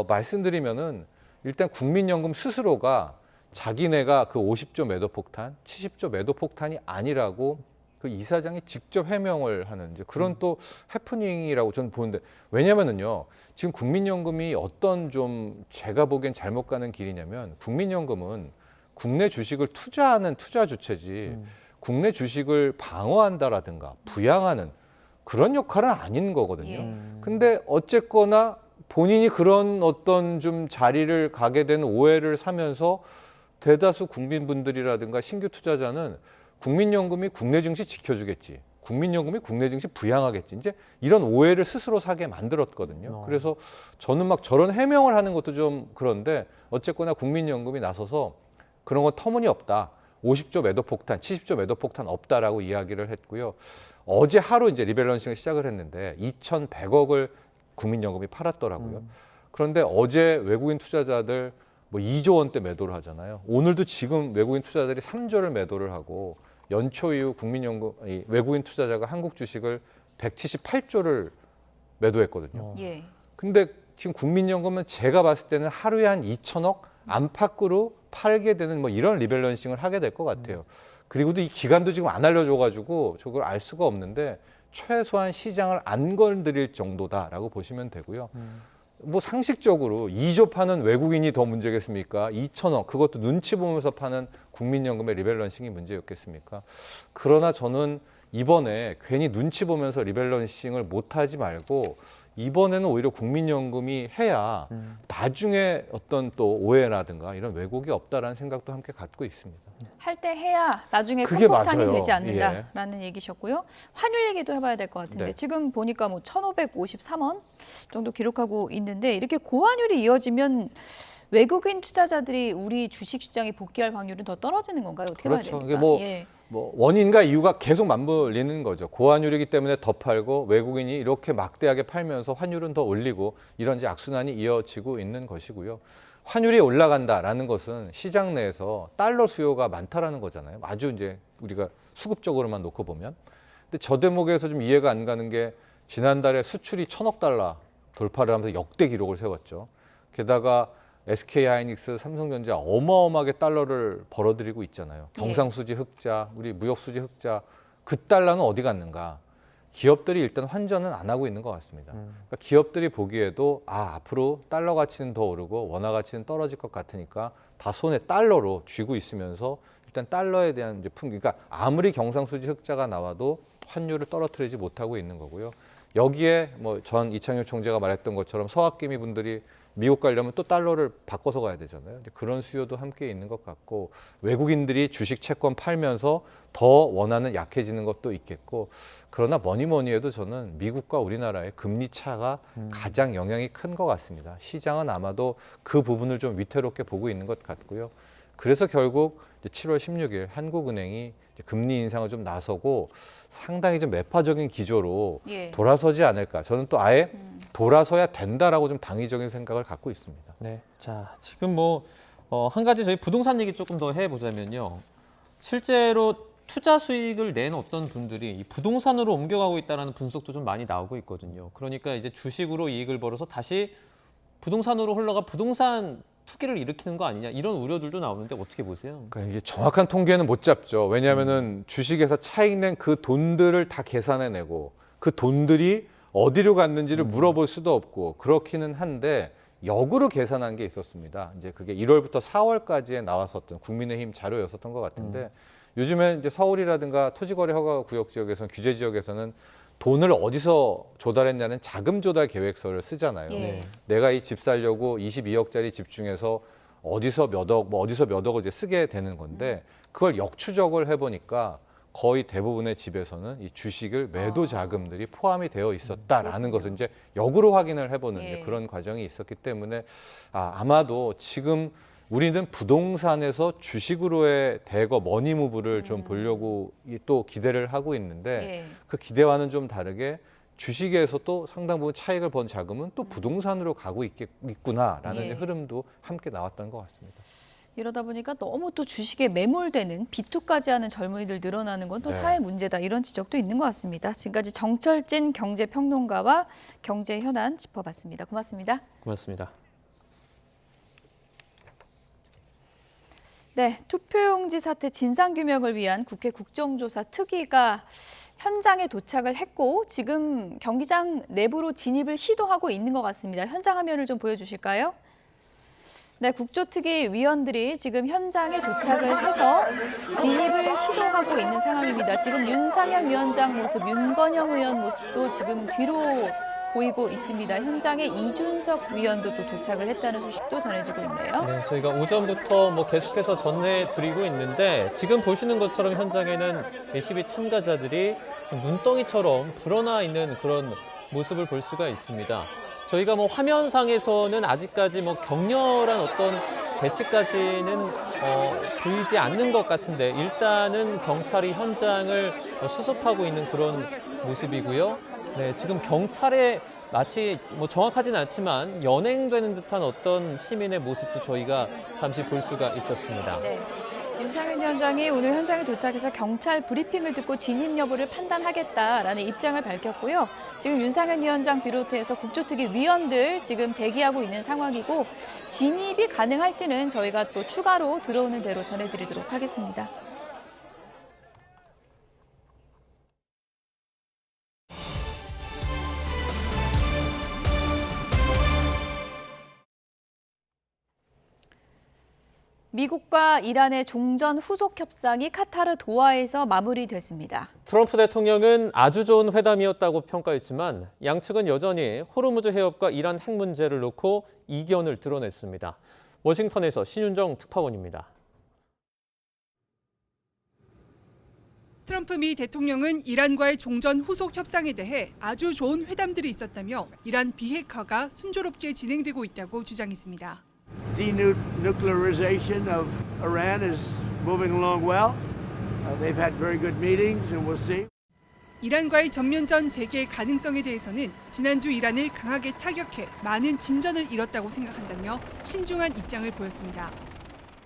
말씀드리면은 일단 국민연금 스스로가 자기네가 그 50조 매도 폭탄, 70조 매도 폭탄이 아니라고 그 이사장이 직접 해명을 하는 이제 그런 또 해프닝이라고 저는 보는데 왜냐면은요 지금 국민연금이 어떤 좀 제가 보기엔 잘못 가는 길이냐면 국민연금은 국내 주식을 투자하는 투자 주체지 국내 주식을 방어한다라든가 부양하는 그런 역할은 아닌 거거든요. 근데 어쨌거나 본인이 그런 어떤 좀 자리를 가게 된 오해를 사면서 대다수 국민분들이라든가 신규 투자자는 국민연금이 국내 증시 지켜주겠지. 국민연금이 국내 증시 부양하겠지. 이제 이런 오해를 스스로 사게 만들었거든요. 그래서 저는 막 저런 해명을 하는 것도 좀 그런데 어쨌거나 국민연금이 나서서 그런 건 터무니없다. 50조 매도 폭탄, 70조 매도 폭탄 없다라고 이야기를 했고요. 어제 하루 이제 리밸런싱을 시작을 했는데 2,100억을 국민연금이 팔았더라고요. 그런데 어제 외국인 투자자들 뭐 2조 원대 매도를 하잖아요. 오늘도 지금 외국인 투자자들이 3조를 매도를 하고 연초 이후 국민연금 외국인 투자자가 한국 주식을 178조를 매도했거든요. 근데 지금 국민연금은 제가 봤을 때는 하루에 한 2천억 안팎으로 팔게 되는 뭐 이런 리밸런싱을 하게 될 것 같아요. 그리고도 이 기간도 지금 안 알려줘가지고 저걸 알 수가 없는데 최소한 시장을 안 건드릴 정도다라고 보시면 되고요. 뭐 상식적으로 2조 파는 외국인이 더 문제겠습니까? 2천억 그것도 눈치 보면서 파는 국민연금의 리밸런싱이 문제였겠습니까? 그러나 저는 이번에 괜히 눈치 보면서 리밸런싱을 못하지 말고 이번에는 오히려 국민연금이 해야 나중에 어떤 또 오해라든가 이런 왜곡이 없다라는 생각도 함께 갖고 있습니다. 할 때 해야 나중에 그게 폭탄이 맞아요. 되지 않는다라는 얘기셨고요. 환율 얘기도 해봐야 될 것 같은데 네. 지금 보니까 뭐 1,553원 정도 기록하고 있는데 이렇게 고환율이 이어지면 외국인 투자자들이 우리 주식시장에 복귀할 확률은 더 떨어지는 건가요? 어떻게 봐야 그렇죠. 됩니까? 이게 뭐 원인과 이유가 계속 맞물리는 거죠. 고환율이기 때문에 더 팔고 외국인이 이렇게 막대하게 팔면서 환율은 더 올리고 이런 이제 악순환이 이어지고 있는 것이고요. 환율이 올라간다라는 것은 시장 내에서 달러 수요가 많다라는 거잖아요. 아주 이제 우리가 수급적으로만 놓고 보면. 근데 저 대목에서 좀 이해가 안 가는 게 지난달에 수출이 1,000억 달러 돌파를 하면서 역대 기록을 세웠죠. 게다가 SK하이닉스, 삼성전자 어마어마하게 달러를 벌어들이고 있잖아요. 경상수지 흑자, 우리 무역수지 흑자, 그 달러는 어디 갔는가? 기업들이 일단 환전은 안 하고 있는 것 같습니다. 그러니까 기업들이 보기에도 앞으로 달러 가치는 더 오르고 원화 가치는 떨어질 것 같으니까 다 손에 달러로 쥐고 있으면서 일단 달러에 대한 이제 그러니까 아무리 경상수지 흑자가 나와도 환율을 떨어뜨리지 못하고 있는 거고요. 여기에 뭐 전 이창용 총재가 말했던 것처럼 서학개미 분들이 미국 가려면 또 달러를 바꿔서 가야 되잖아요. 그런 수요도 함께 있는 것 같고 외국인들이 주식 채권 팔면서 더 원화는 약해지는 것도 있겠고 그러나 뭐니 해도 저는 미국과 우리나라의 금리 차가 가장 영향이 큰 것 같습니다. 시장은 아마도 그 부분을 좀 위태롭게 보고 있는 것 같고요. 그래서 결국 7월 16일 한국은행이 금리 인상을 좀 나서고 상당히 좀 매파적인 기조로 돌아서지 않을까. 저는 또 아예 돌아서야 된다라고 좀 당위적인 생각을 갖고 있습니다. 네, 자 지금 뭐 한 가지 저희 부동산 얘기 조금 더 해보자면요. 실제로 투자 수익을 낸 어떤 분들이 이 부동산으로 옮겨가고 있다는 분석도 좀 많이 나오고 있거든요. 그러니까 이제 주식으로 이익을 벌어서 다시 부동산으로 흘러가 부동산 투기를 일으키는 거 아니냐 이런 우려들도 나오는데 어떻게 보세요? 그러니까 이게 정확한 통계는 못 잡죠. 왜냐하면은 주식에서 차익 낸 그 돈들을 다 계산해내고 그 돈들이 어디로 갔는지를 물어볼 수도 없고 그렇기는 한데 역으로 계산한 게 있었습니다. 이제 그게 1월부터 4월까지에 나왔었던 국민의힘 자료였었던 것 같은데 요즘에 이제 서울이라든가 토지거래 허가 구역 지역에서는 규제 지역에서는 돈을 어디서 조달했냐는 자금 조달 계획서를 쓰잖아요. 내가 이 집 살려고 22억짜리 집 중에서 어디서 몇 억, 어디서 몇 억을 이제 쓰게 되는 건데 그걸 역추적을 해보니까 거의 대부분의 집에서는 이 주식을 매도 자금들이 포함이 되어 있었다라는 것을 이제 역으로 확인을 해보는 이제 그런 과정이 있었기 때문에 아마도 지금 우리는 부동산에서 주식으로의 대거 머니무브를 좀 보려고 또 기대를 하고 있는데 그 기대와는 좀 다르게 주식에서 또 상당 부분 차익을 번 자금은 또 부동산으로 가고 있구나라는 이제 흐름도 함께 나왔던 것 같습니다. 이러다 보니까 너무 또 주식에 매몰되는 비투까지 하는 젊은이들 늘어나는 건 또 사회 문제다 이런 지적도 있는 것 같습니다. 지금까지 정철진 경제평론가와 경제 현안 짚어봤습니다. 고맙습니다. 고맙습니다. 네, 투표용지 사태 진상규명을 위한 국회 국정조사 특위가 현장에 도착을 했고 지금 경기장 내부로 진입을 시도하고 있는 것 같습니다. 현장 화면을 좀 보여주실까요? 네, 국조특위 위원들이 지금 현장에 도착을 해서 진입을 시도하고 있는 상황입니다. 지금 윤상현 위원장 모습, 윤건영 의원 모습도 지금 뒤로 보이고 있습니다. 현장에 이준석 위원도 또 도착을 했다는 소식도 전해지고 있네요. 네, 저희가 오전부터 계속해서 전해드리고 있는데 지금 보시는 것처럼 현장에는 시위 참가자들이 눈덩이처럼 불어나 있는 그런 모습을 볼 수가 있습니다. 저희가 화면상에서는 아직까지 격렬한 어떤 배치까지는 보이지 않는 것 같은데 일단은 경찰이 현장을 수습하고 있는 그런 모습이고요. 네, 지금 경찰에 마치 정확하지는 않지만 연행되는 듯한 어떤 시민의 모습도 저희가 잠시 볼 수가 있었습니다. 네. 윤상현 위원장이 오늘 현장에 도착해서 경찰 브리핑을 듣고 진입 여부를 판단하겠다라는 입장을 밝혔고요. 지금 윤상현 위원장 비롯해서 국조특위 위원들 지금 대기하고 있는 상황이고 진입이 가능할지는 저희가 또 추가로 들어오는 대로 전해드리도록 하겠습니다. 미국과 이란의 종전 후속 협상이 카타르 도하에서 마무리됐습니다. 트럼프 대통령은 아주 좋은 회담이었다고 평가했지만 양측은 여전히 호르무즈 해협과 이란 핵 문제를 놓고 이견을 드러냈습니다. 워싱턴에서 신윤정 특파원입니다. 트럼프 미 대통령은 이란과의 종전 후속 협상에 대해 아주 좋은 회담들이 있었다며 이란 비핵화가 순조롭게 진행되고 있다고 주장했습니다. Denuclearization of Iran is moving along well. They've had very good meetings and we'll see. 이란과의 전면전 재개 가능성에 대해서는 지난주 이란을 강하게 타격해 많은 진전을 이뤘다고 생각한다며 신중한 입장을 보였습니다.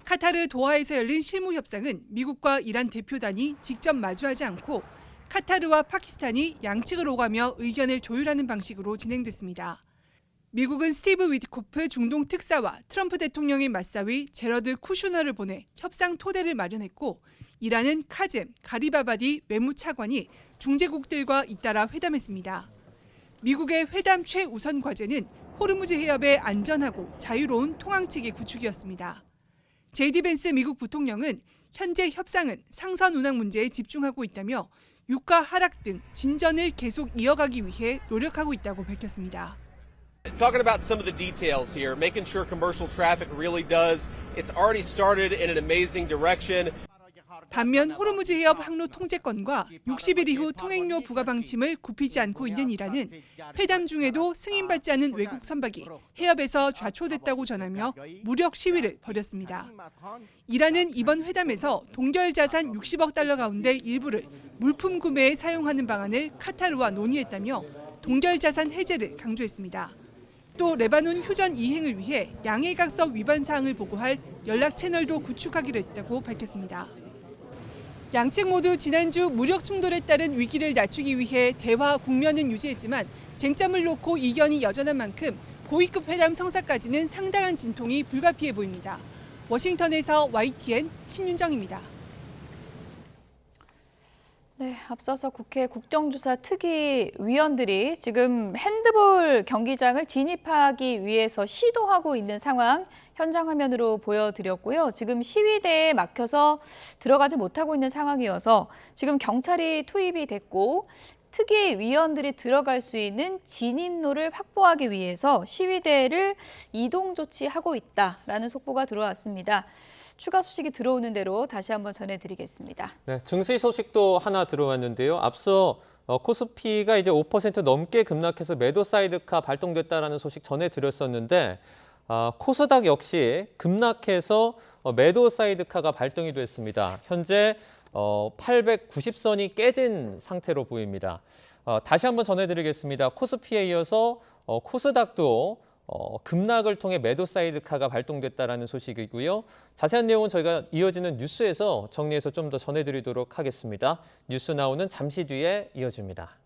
카타르 도하에서 열린 실무 협상은 미국과 이란 대표단이 직접 마주하지 않고 카타르와 파키스탄이 양측을 오가며 의견을 조율하는 방식으로 진행됐습니다. 미국은 스티브 위트코프 중동 특사와 트럼프 대통령의 맞사위 제러드 쿠슈너를 보내 협상 토대를 마련했고 이란은 카젬, 가리바바디 외무차관이 중재국들과 잇따라 회담했습니다. 미국의 회담 최우선 과제는 호르무즈 해협의 안전하고 자유로운 통항체계 구축이었습니다. 제이디 벤스 미국 부통령은 현재 협상은 상선 운항 문제에 집중하고 있다며 유가 하락 등 진전을 계속 이어가기 위해 노력하고 있다고 밝혔습니다. Talking about some of the details here, making sure commercial traffic really does. It's already started in an amazing direction. 반면 호르무즈 해협 항로 통제권과 60일 이후 통행료 부과 방침을 굽히지 않고 있는 이란은 회담 중에도 승인받지 않은 외국 선박이 해협에서 좌초됐다고 전하며 무력 시위를 벌였습니다. 이란은 이번 회담에서 동결 자산 60억 달러 가운데 일부를 물품 구매에 사용하는 방안을 카타르와 논의했다며 동결 자산 해제를 강조했습니다. 또 레바논 휴전 이행을 위해 양해각서 위반 사항을 보고할 연락 채널도 구축하기로 했다고 밝혔습니다. 양측 모두 지난주 무력 충돌에 따른 위기를 낮추기 위해 대화 국면은 유지했지만 쟁점을 놓고 이견이 여전한 만큼 고위급 회담 성사까지는 상당한 진통이 불가피해 보입니다. 워싱턴에서 YTN 신윤정입니다. 네, 앞서서 국회 국정조사 특위 위원들이 지금 핸드볼 경기장을 진입하기 위해서 시도하고 있는 상황 현장 화면으로 보여드렸고요. 지금 시위대에 막혀서 들어가지 못하고 있는 상황이어서 지금 경찰이 투입이 됐고 특위 위원들이 들어갈 수 있는 진입로를 확보하기 위해서 시위대를 이동 조치하고 있다라는 속보가 들어왔습니다. 추가 소식이 들어오는 대로 다시 한번 전해드리겠습니다. 네, 증시 소식도 하나 들어왔는데요. 앞서 코스피가 이제 5% 넘게 급락해서 매도 사이드카 발동됐다라는 소식 전해드렸었는데 코스닥 역시 급락해서 매도 사이드카가 발동이 됐습니다. 현재 890선이 깨진 상태로 보입니다. 다시 한번 전해드리겠습니다. 코스피에 이어서 코스닥도 급락을 통해 매도 사이드카가 발동됐다라는 소식이고요. 자세한 내용은 저희가 이어지는 뉴스에서 정리해서 좀 더 전해드리도록 하겠습니다. 뉴스 나오는 잠시 뒤에 이어집니다.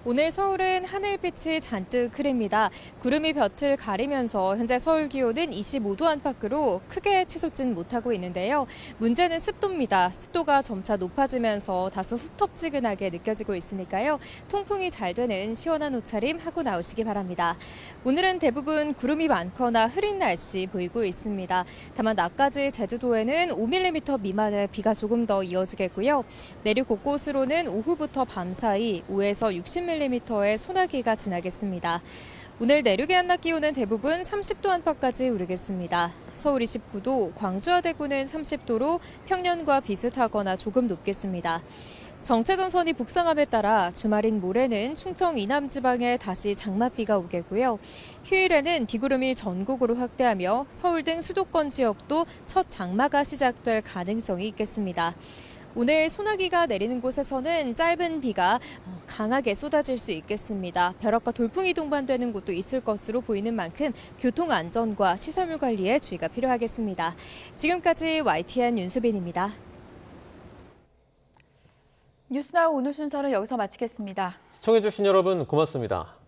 오늘 서울은 하늘빛이 잔뜩 흐립니다. 구름이 볕을 가리면서 현재 서울 기온은 25도 안팎으로 크게 치솟진 못하고 있는데요. 문제는 습도입니다. 습도가 점차 높아지면서 다소 후텁지근하게 느껴지고 있으니까요. 통풍이 잘 되는 시원한 옷차림 하고 나오시기 바랍니다. 오늘은 대부분 구름이 많거나 흐린 날씨 보이고 있습니다. 다만 낮까지 제주도에는 5mm 미만의 비가 조금 더 이어지겠고요. 내륙 곳곳으로는 오후부터 밤 사이 5에서 60mm의 소나기가 지나겠습니다. 오늘 내륙의 한낮 기온은 대부분 30도 안팎까지 오르겠습니다. 서울 29도, 광주와 대구는 30도로 평년과 비슷하거나 조금 높겠습니다. 정체전선이 북상함에 따라 주말인 모레는 충청 이남 지방에 다시 장맛비가 오겠고요. 휴일에는 비구름이 전국으로 확대하며 서울 등 수도권 지역도 첫 장마가 시작될 가능성이 있겠습니다. 오늘 소나기가 내리는 곳에서는 짧은 비가 강하게 쏟아질 수 있겠습니다. 벼락과 돌풍이 동반되는 곳도 있을 것으로 보이는 만큼 교통 안전과 시설물 관리에 주의가 필요하겠습니다. 지금까지 YTN 윤수빈입니다. 뉴스나우 오늘 순서는 여기서 마치겠습니다. 시청해주신 여러분 고맙습니다.